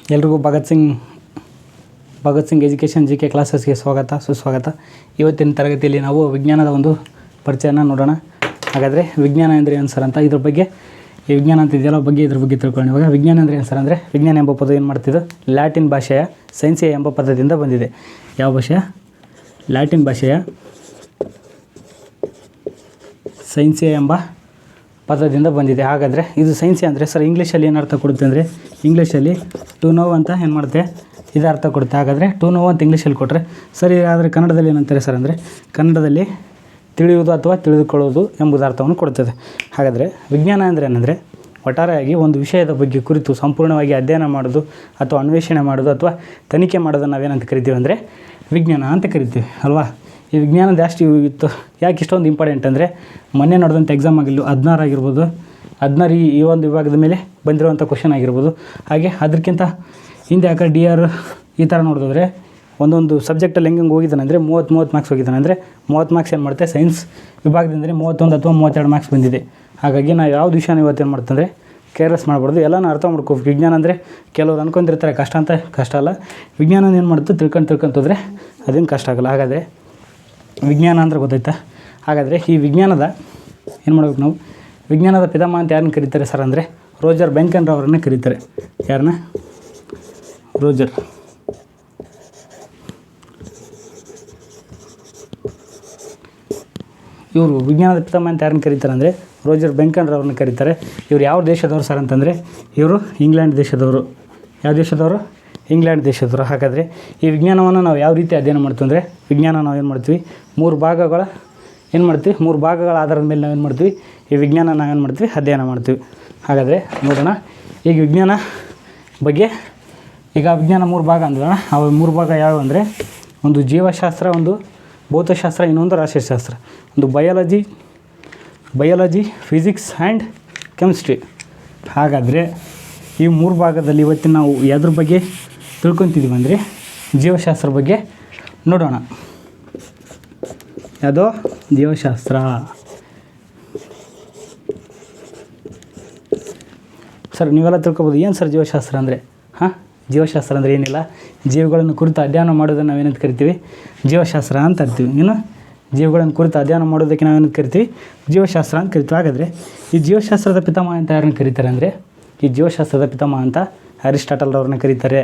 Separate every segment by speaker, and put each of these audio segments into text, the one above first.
Speaker 1: ಎಲ್ರಿಗೂ Bhagat Singh education GK ಕ್ಲಾಸಸ್ಗೆ ಸುಸ್ವಾಗತ. ಇವತ್ತಿನ ತರಗತಿಯಲ್ಲಿ ನಾವು ವಿಜ್ಞಾನದ ಒಂದು ಪರಿಚಯನ ನೋಡೋಣ. ಹಾಗಾದರೆ ವಿಜ್ಞಾನ ಅಂದರೆ ಏನು ಸರ್ ಅಂತ ಇದ್ರ ಬಗ್ಗೆ ಈ ವಿಜ್ಞಾನ ಅಂತ ಇದೆಯಲ್ಲ ಬಗ್ಗೆ ಇದ್ರ ಬಗ್ಗೆ ತಿಳ್ಕೊಳ್ಳೋಣ. ಇವಾಗ ವಿಜ್ಞಾನ ಅಂದರೆ ಏನು ಸರ್ ಅಂದರೆ ವಿಜ್ಞಾನ ಎಂಬ ಪದ ಏನು ಮಾಡ್ತಿದ್ದು ಲ್ಯಾಟಿನ್ ಭಾಷೆಯ ಸೈನ್ಸಿಯಾ ಎಂಬ ಪದದಿಂದ ಬಂದಿದೆ. ಯಾವ ಭಾಷೆಯ? ಲ್ಯಾಟಿನ್ ಭಾಷೆಯ ಸೈನ್ಸಿಯಾ ಎಂಬ ಪದದಿಂದ ಬಂದಿದೆ. ಹಾಗಾದರೆ ಇದು ಸೈನ್ಸಿಯಾ ಅಂದರೆ ಸರ್ ಇಂಗ್ಲೀಷಲ್ಲಿ ಏನು ಅರ್ಥ ಕೊಡುತ್ತೆ ಅಂದರೆ ಇಂಗ್ಲೀಷಲ್ಲಿ ಟು ನೋ ಅಂತ ಏನು ಮಾಡುತ್ತೆ ಇದು ಅರ್ಥ ಕೊಡುತ್ತೆ. ಹಾಗಾದರೆ ಟು ನೋ ಅಂತ ಇಂಗ್ಲೀಷಲ್ಲಿ ಕೊಟ್ಟರೆ ಸರಿ, ಆದರೆ ಕನ್ನಡದಲ್ಲಿ ಏನಂತಾರೆ ಸರ್ ಅಂದರೆ ಕನ್ನಡದಲ್ಲಿ ತಿಳಿಯುವುದು ಅಥವಾ ತಿಳಿದುಕೊಳ್ಳುವುದು ಎಂಬುದು ಅರ್ಥವನ್ನು ಕೊಡುತ್ತದೆ. ಹಾಗಾದರೆ ವಿಜ್ಞಾನ ಅಂದರೆ ಏನಂದರೆ ಒಟ್ಟಾರೆಯಾಗಿ ಒಂದು ವಿಷಯದ ಬಗ್ಗೆ ಕುರಿತು ಸಂಪೂರ್ಣವಾಗಿ ಅಧ್ಯಯನ ಮಾಡೋದು ಅಥವಾ ಅನ್ವೇಷಣೆ ಮಾಡೋದು ಅಥವಾ ತನಿಖೆ ಮಾಡೋದನ್ನು ನಾವೇನಂತ ಕರಿತೀವಿ ಅಂದರೆ ವಿಜ್ಞಾನ ಅಂತ ಕರಿತೀವಿ ಅಲ್ವಾ. ಈ ವಿಜ್ಞಾನ ಜಾಸ್ತಿ ಇತ್ತು ಯಾಕೆ ಇಷ್ಟೊಂದು ಇಂಪಾರ್ಟೆಂಟ್ ಅಂದರೆ ಮೊನ್ನೆ ನಡೆದಂಥ ಎಕ್ಸಾಮ್ ಆಗಿಲ್ಲ 16 ಆಗಿರ್ಬೋದು, 16 ಈ ಒಂದು ವಿಭಾಗದ ಮೇಲೆ ಬಂದಿರುವಂಥ ಕ್ವಶನ್ ಆಗಿರ್ಬೋದು. ಹಾಗೆ ಅದಕ್ಕಿಂತ ಹಿಂದೆ ಯಾಕೆ DR ಈ ಥರ ನೋಡಿದ್ರೆ ಒಂದೊಂದು ಸಬ್ಜೆಕ್ಟಲ್ಲಿ ಹೆಂಗೆ ಹೋಗಿದ್ದಾನೆ ಅಂದರೆ 30 ಮಾರ್ಕ್ಸ್ ಹೋಗಿದ್ದಾನೆ ಅಂದರೆ 30 ಮಾರ್ಕ್ಸ್ ಏನು ಮಾಡುತ್ತೆ ಸೈನ್ಸ್ ವಿಭಾಗದಿಂದರೆ 31 ಅಥವಾ 32 ಮಾರ್ಕ್ಸ್ ಬಂದಿದೆ. ಹಾಗಾಗಿ ನಾವು ಯಾವ್ದು ವಿಷಯನ ಇವತ್ತೇನು ಮಾಡ್ತಂದರೆ ಕೇರ್ಲೆಸ್ ಮಾಡ್ಬಾರ್ದು, ಎಲ್ಲನೂ ಅರ್ಥ ಮಾಡ್ಕೋಬೇಕು. ವಿಜ್ಞಾನ ಅಂದರೆ ಕೆಲವ್ರು ಅನ್ಕೊಂಡಿರ್ತಾರೆ ಕಷ್ಟ ಅಂತ, ಕಷ್ಟ ಅಲ್ಲ. ವಿಜ್ಞಾನ ಏನು ಮಾಡುತ್ತೆ ತಿಳ್ಕೊಂತೋದ್ರೆ ಅದೇನು ಕಷ್ಟ ಆಗಲ್ಲ. ಹಾಗಾದರೆ ವಿಜ್ಞಾನ ಅಂದರೆ ಗೊತ್ತಾಯ್ತಾ? ಹಾಗಾದರೆ ಈ ವಿಜ್ಞಾನದ ಏನು ಮಾಡ್ಬೇಕು ನಾವು ವಿಜ್ಞಾನದ ಪಿತಾಮಹ ಅಂತ ಯಾರನ್ನ ಕರೀತಾರೆ ಸರ್ ಅಂದರೆ ರೋಜರ್ ಬೆಂಕನ್ ಅವರನ್ನೇ ಕರೀತಾರೆ. ಯಾರನ್ನ? ರೋಜರ್. ಇವರು ವಿಜ್ಞಾನದ ಪಿತಾಮಹ ಅಂತ ಯಾರನ್ನ ಕರೀತಾರೆ ಅಂದರೆ ರೋಜರ್ ಬೆಂಕನ್ ಅವ್ರನ್ನ ಕರೀತಾರೆ. ಇವರು ಯಾವ ದೇಶದವರು ಸರ್ ಅಂತಂದರೆ ಇವರು ಇಂಗ್ಲೆಂಡ್ ದೇಶದವರು. ಯಾವ ದೇಶದವರು? ಇಂಗ್ಲೆಂಡ್ ದೇಶದವರು. ಹಾಗಾದರೆ ಈ ವಿಜ್ಞಾನವನ್ನು ನಾವು ಯಾವ ರೀತಿ ಅಧ್ಯಯನ ಮಾಡ್ತೀವಿ ಅಂದರೆ ವಿಜ್ಞಾನ ನಾವು ಏನು ಮಾಡ್ತೀವಿ 3 ಭಾಗಗಳ ಏನು ಮಾಡ್ತೀವಿ 3 ಭಾಗಗಳ ಆಧಾರದ ಮೇಲೆ ನಾವೇನು ಮಾಡ್ತೀವಿ ಈ ವಿಜ್ಞಾನ ನಾವೇನು ಮಾಡ್ತೀವಿ ಅಧ್ಯಯನ ಮಾಡ್ತೀವಿ. ಹಾಗಾದರೆ ನೋಡೋಣ ಈಗ ವಿಜ್ಞಾನ ಬಗ್ಗೆ. ಈಗ ವಿಜ್ಞಾನ 3 ಭಾಗ ಅಂದ್ರೋಣ. ಅವು 3 ಭಾಗ ಯಾವುವು ಅಂದರೆ ಒಂದು ಜೀವಶಾಸ್ತ್ರ, ಒಂದು ಭೌತಶಾಸ್ತ್ರ, ಇನ್ನೊಂದು ರಾಸಾಯನಶಾಸ್ತ್ರ. ಒಂದು ಬಯಾಲಜಿ, ಫಿಸಿಕ್ಸ್ ಆ್ಯಂಡ್ ಕೆಮಿಸ್ಟ್ರಿ. ಹಾಗಾದರೆ ಈ 3 ಭಾಗದಲ್ಲಿ ಇವತ್ತಿನ ನಾವು ಯಾವುದ್ರ ಬಗ್ಗೆ ತಿಳ್ಕೊತಿದ್ದೀವಿ ಅಂದರೆ ಜೀವಶಾಸ್ತ್ರ ಬಗ್ಗೆ ನೋಡೋಣ. ಯಾವುದೋ ಜೀವಶಾಸ್ತ್ರ. ಸರ್ ನೀವೆಲ್ಲ ತಿಳ್ಕೊಬೋದು ಏನು ಸರ್ ಜೀವಶಾಸ್ತ್ರ ಅಂದರೆ? ಜೀವಶಾಸ್ತ್ರ ಅಂದರೆ ಏನಿಲ್ಲ, ಜೀವಿಗಳನ್ನು ಕುರಿತು ಅಧ್ಯಯನ ಮಾಡೋದನ್ನು ನಾವೇನಂತ ಕರಿತೀವಿ ಜೀವಶಾಸ್ತ್ರ ಅಂತ ಕರಿತೀವಿ. ಇನ್ನು ಜೀವಿಗಳನ್ನು ಕುರಿತು ಅಧ್ಯಯನ ಮಾಡೋದಕ್ಕೆ ನಾವೇನಂತ ಕರಿತೀವಿ ಜೀವಶಾಸ್ತ್ರ ಅಂತ ಕರಿತೀವಿ. ಹಾಗಾದರೆ ಈ ಜೀವಶಾಸ್ತ್ರದ ಪಿತಾಮಹ ಅಂತ ಯಾರನ್ನ ಕರೀತಾರೆ ಅಂದರೆ ಈ ಜೀವಶಾಸ್ತ್ರದ ಪಿತಾಮಹ ಅಂತ ಅರಿಸ್ಟಾಟಲ್ ಅವ್ರನ್ನ ಕರೀತಾರೆ.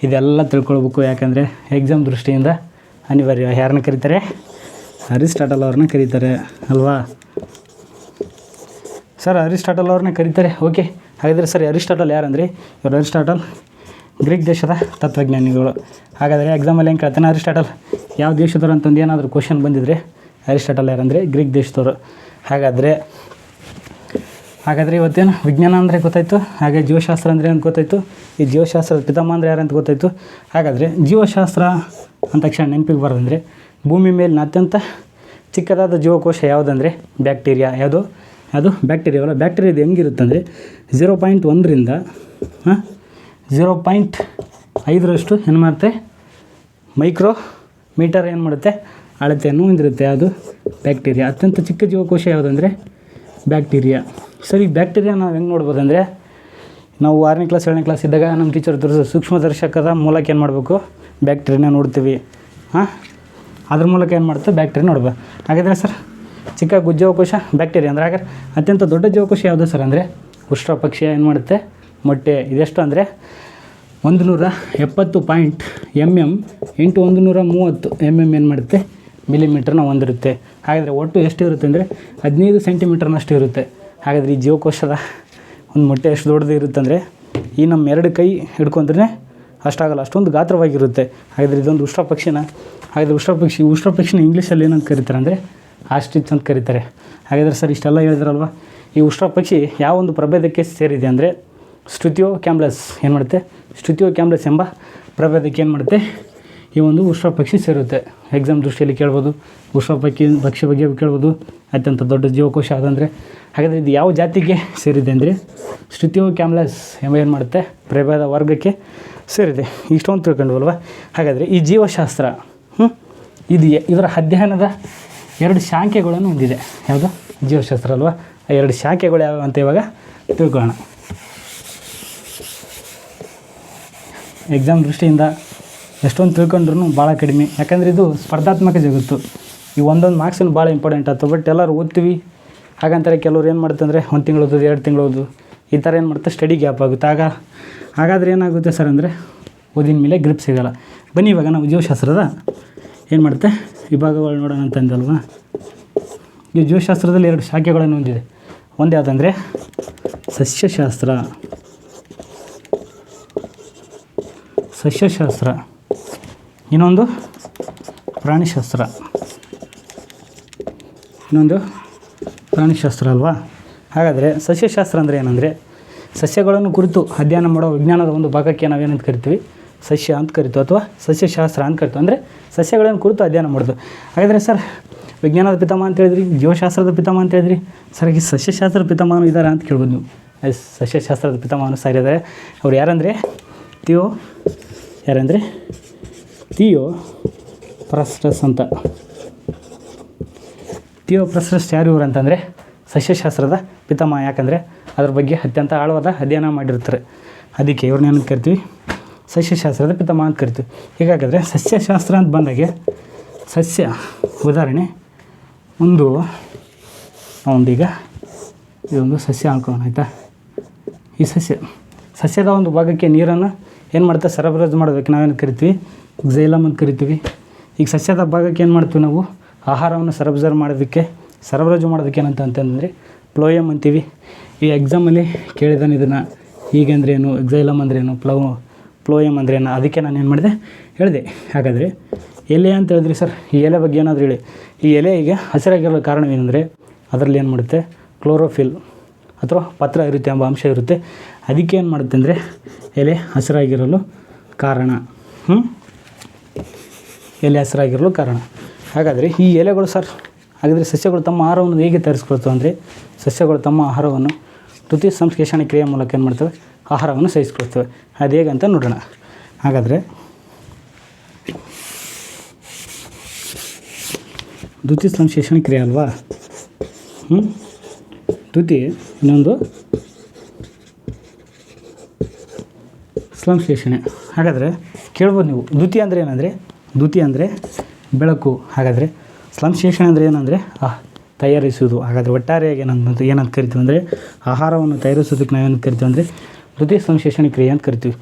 Speaker 1: ಇದೆಲ್ಲ ತಿಳ್ಕೊಳ್ಬೇಕು, ಯಾಕಂದರೆ ಎಕ್ಸಾಮ್ ದೃಷ್ಟಿಯಿಂದ ಅನಿವಾರ್ಯ. ಯಾರನ್ನ ಕರೀತಾರೆ? ಅರಿಸ್ಟಾಟಲ್ ಅವ್ರನ್ನ ಕರೀತಾರೆ ಅಲ್ವಾ ಸರ್? ಅರಿಸ್ಟಾಟಲ್ ಅವ್ರನ್ನ ಕರೀತಾರೆ. ಓಕೆ, ಹಾಗಾದರೆ ಸರಿ ಅರಿಸ್ಟಾಟಲ್ ಯಾರಂದರೆ ಇವರು ಅರಿಸ್ಟಾಟಲ್ ಗ್ರೀಕ್ ದೇಶದ ತತ್ವಜ್ಞಾನಿಗಳು. ಹಾಗಾದರೆ ಎಕ್ಸಾಮಲ್ಲಿ ಹೆಂಗೆ ಕೇಳ್ತಾನೆ ಅರಿಸ್ಟಾಟಲ್ ಯಾವ ದೇಶದವರು ಅಂತಂದು ಏನಾದರೂ ಕ್ವಶನ್ ಬಂದಿದ್ರೆ ಅರಿಸ್ಟಾಟಲ್ ಯಾರಂದರೆ ಗ್ರೀಕ್ ದೇಶದವರು. ಹಾಗಾದರೆ ಇವತ್ತೇನು ವಿಜ್ಞಾನ ಅಂದರೆ ಗೊತ್ತಾಯಿತು, ಹಾಗೆ ಜೀವಶಾಸ್ತ್ರ ಅಂದರೆ ಏನು ಗೊತ್ತಾಯಿತು, ಈ ಜೀವಶಾಸ್ತ್ರದ ಪಿತಾಮಹ ಅಂದರೆ ಯಾರಂತ ಗೊತ್ತಾಯಿತು. ಹಾಗಾದರೆ ಜೀವಶಾಸ್ತ್ರ ಅಂದ ತಕ್ಷಣ ನೆನಪಿಗೆ ಬರೋದಂದರೆ ಭೂಮಿ ಮೇಲಿನ ಅತ್ಯಂತ ಚಿಕ್ಕದಾದ ಜೀವಕೋಶ ಯಾವುದಂದರೆ ಬ್ಯಾಕ್ಟೀರಿಯಾ. ಅದು ಬ್ಯಾಕ್ಟೀರಿಯಾವಲ್ಲ. ಬ್ಯಾಕ್ಟೀರಿಯಾದ ಹೆಂಗಿರುತ್ತೆ ಅಂದರೆ 0.1ರಿಂದ 0.5ರಷ್ಟು ಏನು ಮಾಡುತ್ತೆ ಮೈಕ್ರೋಮೀಟರ್ ಏನು ಮಾಡುತ್ತೆ ಅಳತೆಯನ್ನು ಹೊಂದಿರುತ್ತೆ. ಅದು ಬ್ಯಾಕ್ಟೀರಿಯಾ. ಅತ್ಯಂತ ಚಿಕ್ಕ ಜೀವಕೋಶ ಯಾವುದಂದರೆ ಬ್ಯಾಕ್ಟೀರಿಯಾ. ಸರಿ, ಬ್ಯಾಕ್ಟೀರಿಯಾ ನಾವು ಹೆಂಗೆ ನೋಡ್ಬೋದಂದರೆ ನಾವು 6ನೇ ಕ್ಲಾಸ್ 7ನೇ ಕ್ಲಾಸ್ ಇದ್ದಾಗ ನಮ್ಮ ಟೀಚರ್ ಸೂಕ್ಷ್ಮದರ್ಶಕದ ಮೂಲಕ ಏನು ಮಾಡಬೇಕು ಬ್ಯಾಕ್ಟೀರಿಯಾನ ನೋಡ್ತೀವಿ. ಅದ್ರ ಮೂಲಕ ಏನು ಮಾಡುತ್ತೆ ಬ್ಯಾಕ್ಟೀರಿಯಾ ನೋಡ್ಬೋದು. ಹಾಗಾದರೆ ಸರ್ ಚಿಕ್ಕ ಜೀವಕೋಶ ಬ್ಯಾಕ್ಟೀರಿಯಾ ಅಂದರೆ ಹಾಗಾದ್ರೆ ಅತ್ಯಂತ ದೊಡ್ಡ ಜೀವಕೋಶ ಯಾವುದು ಸರ್ ಅಂದರೆ ಉಷ್ಟ್ರಪಕ್ಷಿ ಏನು ಮಾಡುತ್ತೆ ಮೊಟ್ಟೆ. ಇದೆಷ್ಟು ಅಂದರೆ 170 mm × 130 mm ಏನು ಮಾಡುತ್ತೆ ಮಿಲಿಮೀಟ್ರನ್ನ ಹೊಂದಿರುತ್ತೆ. ಹಾಗಾದರೆ ಒಟ್ಟು ಎಷ್ಟು ಇರುತ್ತೆ ಅಂದರೆ 15 ಸೆಂಟಿಮೀಟರ್ನಷ್ಟು ಇರುತ್ತೆ. ಹಾಗಾದರೆ ಈ ಜೀವಕೋಶದ ಒಂದು ಮೊಟ್ಟೆ ಎಷ್ಟು ದೊಡ್ಡದು ಇರುತ್ತೆ ಅಂದರೆ ಈ ನಮ್ಮ 2 ಕೈ ಹಿಡ್ಕೊಂಡ್ರೆ ಅಷ್ಟಾಗಲ್ಲ, ಅಷ್ಟೊಂದು ಗಾತ್ರವಾಗಿರುತ್ತೆ. ಹಾಗಾದರೆ ಇದೊಂದು ಉಷ್ಟ್ರಪಕ್ಷಿನ. ಹಾಗಾದರೆ ಉಷ್ಟ್ರಪಕ್ಷಿನ ಇಂಗ್ಲೀಷಲ್ಲಿ ಏನಂತ ಕರೀತಾರೆ ಅಂದರೆ ಆಸ್ಟ್ರಿಚ್ ಅಂತ ಕರೀತಾರೆ. ಹಾಗಾದರೆ ಸರ್ ಇಷ್ಟೆಲ್ಲ ಹೇಳಿದ್ರಲ್ವ, ಈ ಉಷ್ಟ್ರಪಕ್ಷಿ ಯಾವ ಒಂದು ಪ್ರಭೇದಕ್ಕೆ ಸೇರಿದೆ ಅಂದರೆ ಸ್ಟ್ರುಥಿಯೋಕ್ಯಾಂಬಲಸ್ ಏನು ಮಾಡುತ್ತೆ ಸ್ಟ್ರುಥಿಯೋಕ್ಯಾಂಬಲಸ್ ಎಂಬ ಪ್ರಭೇದಕ್ಕೆ ಏನು ಮಾಡುತ್ತೆ ಈ ಒಂದು ಉಷ್ಟ್ರಪಕ್ಷಿ ಸೇರುತ್ತೆ. ಎಕ್ಸಾಮ್ ದೃಷ್ಟಿಯಲ್ಲಿ ಕೇಳ್ಬೋದು, ಪಕ್ಷಿ ಬಗ್ಗೆ ಕೇಳ್ಬೋದು. ಅತ್ಯಂತ ದೊಡ್ಡ ಜೀವಕೋಶ ಅದಂದರೆ ಹಾಗಾದರೆ ಇದು ಯಾವ ಜಾತಿಗೆ ಸೇರಿದೆ ಅಂದರೆ ಸ್ಟ್ರುಥಿಯೋಕ್ಯಾಂಬಲಸ್ ಎಂಬ ಏನು ಮಾಡುತ್ತೆ ಪ್ರಭೇದ ವರ್ಗಕ್ಕೆ ಸೇರಿದೆ. ಇಷ್ಟೊಂದು ತಿಳ್ಕೊಂಡ್ವಲ್ವ. ಹಾಗಾದರೆ ಈ ಜೀವಶಾಸ್ತ್ರ ಇದರ ಅಧ್ಯಯನದ 2 ಶಾಖೆಗಳನ್ನು ಹೊಂದಿದೆ. ಯಾವುದು? ಜೀವಶಾಸ್ತ್ರ ಅಲ್ವಾ. ಆ 2 ಶಾಖೆಗಳು ಯಾವ್ಯಾವ ಅಂತ ಇವಾಗ ತಿಳ್ಕೊಳ್ಳೋಣ. ಎಕ್ಸಾಮ್ ದೃಷ್ಟಿಯಿಂದ ಎಷ್ಟೊಂದು ತಿಳ್ಕೊಂಡ್ರೂ ಭಾಳ ಕಡಿಮೆ. ಯಾಕಂದರೆ ಇದು ಸ್ಪರ್ಧಾತ್ಮಕ ಜಗತ್ತು. ಈ ಒಂದೊಂದು ಮಾರ್ಕ್ಸನ್ನು ಭಾಳ ಇಂಪಾರ್ಟೆಂಟ್ ಆಯ್ತು. ಬಟ್ ಎಲ್ಲರೂ ಓದ್ತೀವಿ ಹಾಗಂತಾರೆ. ಕೆಲವ್ರು ಏನು ಮಾಡ್ತಂದರೆ 1 ತಿಂಗಳು ಓದೋದು, 2 ತಿಂಗಳು ಓದು, ಈ ಥರ ಏನು ಮಾಡುತ್ತೆ, ಸ್ಟಡಿ ಗ್ಯಾಪ್ ಆಗುತ್ತೆ. ಹಾಗಾದರೆ ಏನಾಗುತ್ತೆ ಸರ್ ಅಂದರೆ ಓದಿನ ಮೇಲೆ ಗ್ರಿಪ್ ಸಿಗೋಲ್ಲ. ಬನ್ನಿ ಇವಾಗ ನಾವು ಜೀವಶಾಸ್ತ್ರದ ಏನು ಮಾಡುತ್ತೆ ವಿಭಾಗಗಳು ನೋಡೋಣ ಅಂತಂದಲ್ವಾ. ಈ ಜೀವಶಾಸ್ತ್ರದಲ್ಲಿ 2 ಶಾಖೆಗಳನ್ನು ಹೊಂದಿದೆ. ಒಂದು ಯಾವುದಂದರೆ ಸಸ್ಯಶಾಸ್ತ್ರ, ಇನ್ನೊಂದು ಪ್ರಾಣಿಶಾಸ್ತ್ರ, ಅಲ್ವಾ. ಹಾಗಾದರೆ ಸಸ್ಯಶಾಸ್ತ್ರ ಅಂದರೆ ಏನಂದರೆ ಸಸ್ಯಗಳನ್ನು ಕುರಿತು ಅಧ್ಯಯನ ಮಾಡೋ ವಿಜ್ಞಾನದ ಒಂದು ಭಾಗಕ್ಕೆ ನಾವೇನಂತ ಕರಿತೀವಿ, ಸಸ್ಯ ಅಂತ ಕರಿತೀವಿ ಅಥವಾ ಸಸ್ಯಶಾಸ್ತ್ರ ಅಂತ ಕರಿತೀವಿ. ಅಂದರೆ ಸಸ್ಯಗಳನ್ನು ಕುರಿತು ಅಧ್ಯಯನ ಮಾಡೋದು. ಹಾಗಾದರೆ ಸರ್ ವಿಜ್ಞಾನದ ಪಿತಾಮಹ ಅಂತ ಹೇಳಿದ್ರಿ, ಜೀವಶಾಸ್ತ್ರದ ಪಿತಾಮಹ ಅಂತ ಹೇಳಿದ್ರಿ, ಸರ್ ಈ ಸಸ್ಯಶಾಸ್ತ್ರದ ಪಿತಾಮಹನು ಇದ್ದಾರೆ ಅಂತ ಕೇಳ್ಬೋದು ನೀವು. ಸಸ್ಯಶಾಸ್ತ್ರದ ಪಿತಾಮಹನು ಸರ್ ಇದ್ದಾರೆ. ಅವ್ರು ಯಾರಂದರೆ ಥಿಯೋಫ್ರಸ್ಟಸ್ ಅಂತ. ಥಿಯೋಫ್ರಸ್ಟಸ್ ಯಾರು ಇವರು ಅಂತಂದರೆ ಸಸ್ಯಶಾಸ್ತ್ರದ ಪಿತಾಮಹ. ಯಾಕಂದರೆ ಅದ್ರ ಬಗ್ಗೆ ಅತ್ಯಂತ ಆಳವಾದ ಅಧ್ಯಯನ ಮಾಡಿರ್ತಾರೆ. ಅದಕ್ಕೆ ಇವ್ರನ್ನ ಏನಂತ ಕರಿತೀವಿ, ಸಸ್ಯಶಾಸ್ತ್ರದ ಪಿತಾಮಹ ಅಂತ ಕರಿತೀವಿ. ಹೀಗಾಗಿದ್ರೆ ಸಸ್ಯಶಾಸ್ತ್ರ ಅಂತ ಬಂದಾಗೆ ಸಸ್ಯ ಉದಾಹರಣೆ ನಾವೊಂದೀಗ ಇದೊಂದು ಸಸ್ಯ ಅನ್ಕೋಣ ಆಯಿತಾ. ಈ ಸಸ್ಯದ ಒಂದು ಭಾಗಕ್ಕೆ ನೀರನ್ನು ಏನು ಮಾಡ್ತಾ ಸರಬರಾಜು ಮಾಡೋದಕ್ಕೆ ನಾವೇನು ಕರಿತೀವಿ, ಝೈಲಮ್ ಅಂತ ಕರಿತೀವಿ. ಈಗ ಸಸ್ಯದ ಭಾಗಕ್ಕೆ ಏನು ಮಾಡ್ತೀವಿ ನಾವು, ಆಹಾರವನ್ನು ಸರಬರಾಜು ಮಾಡೋದಕ್ಕೆ ಏನಂತ ಅಂತಂದರೆ ಪ್ಲೋಯಮ್ ಅಂತೀವಿ. ಈ ಎಕ್ಸಾಮಲ್ಲಿ ಕೇಳಿದಾನೆ ಇದನ್ನು. ಹೀಗೆಂದ್ರೆ ಏನು, ಎಕ್ಸೈಲಮ್ ಅಂದ್ರೇನು, ಪ್ಲೋಯಮ್ ಅಂದ್ರೇನು, ಅದಕ್ಕೆ ನಾನು ಏನು ಮಾಡಿದೆ ಹೇಳಿದೆ. ಹಾಗಾದರೆ ಎಲೆ ಅಂತ ಹೇಳಿದ್ರಿ ಸರ್, ಈ ಎಲೆ ಬಗ್ಗೆ ಏನಾದರೂ ಹೇಳಿ. ಈ ಎಲೆ ಈಗ ಹಸಿರಾಗಿರೋ ಕಾರಣವೇನೆಂದರೆ ಅದರಲ್ಲಿ ಏನು ಮಾಡುತ್ತೆ, ಕ್ಲೋರೋಫಿಲ್ ಅಥವಾ ಪತ್ರ ಇರುತ್ತೆ ಎಂಬ ಅಂಶ ಇರುತ್ತೆ. ಅದಕ್ಕೆ ಏನು ಮಾಡುತ್ತೆ ಅಂದರೆ ಎಲೆ ಹಸಿರಾಗಿರಲು ಕಾರಣ. ಹಾಗಾದರೆ ಈ ಎಲೆಗಳು ಸರ್, ಹಾಗಾದರೆ ಸಸ್ಯಗಳು ತಮ್ಮ ಆಹಾರವನ್ನು ಹೇಗೆ ತಯಾರಿಸ್ಕೊಳ್ತವೆ ಅಂದರೆ ಸಸ್ಯಗಳು ತಮ್ಮ ಆಹಾರವನ್ನು ದ್ಯುತಿ ಸಂಶ್ಲೇಷಣೆ ಕ್ರಿಯೆ ಮೂಲಕ ಏನು ಮಾಡ್ತವೆ, ಆಹಾರವನ್ನು ಸೇವಿಸ್ಕೊಳ್ತವೆ. ಅದು ಹೇಗೆ ಅಂತ ನೋಡೋಣ. ಹಾಗಾದರೆ ದ್ಯುತಿ ಸಂಶ್ಲೇಷಣೆ ಕ್ರಿಯೆ ಅಲ್ವಾ, ದ್ಯುತಿ ಇನ್ನೊಂದು ಸಂಶ್ಲೇಷಣೆ. ಹಾಗಾದರೆ ಕೇಳ್ಬೋದು ನೀವು, ದ್ಯುತಿ ಅಂದರೆ ಏನಂದರೆ, ದ್ಯುತಿ ಅಂದರೆ ಬೆಳಕು. ಹಾಗಾದರೆ ಸಂಶ್ಲೇಷಣೆ ಅಂದರೆ ಏನಂದರೆ ತಯಾರಿಸುವುದು. ಹಾಗಾದರೆ ಒಟ್ಟಾರೆಯಾಗಿ ಏನಂತ ಕರಿತೀವಿ ಅಂದರೆ ಆಹಾರವನ್ನು ತಯಾರಿಸೋದಕ್ಕೆ ನಾವೇನು ಕರಿತೀವಿ ಅಂದರೆ ದ್ಯುತಿ ಸಂಶ್ಲೇಷಣೆ ಕ್ರಿಯೆ ಅಂತ ಕರಿತೀವಿ.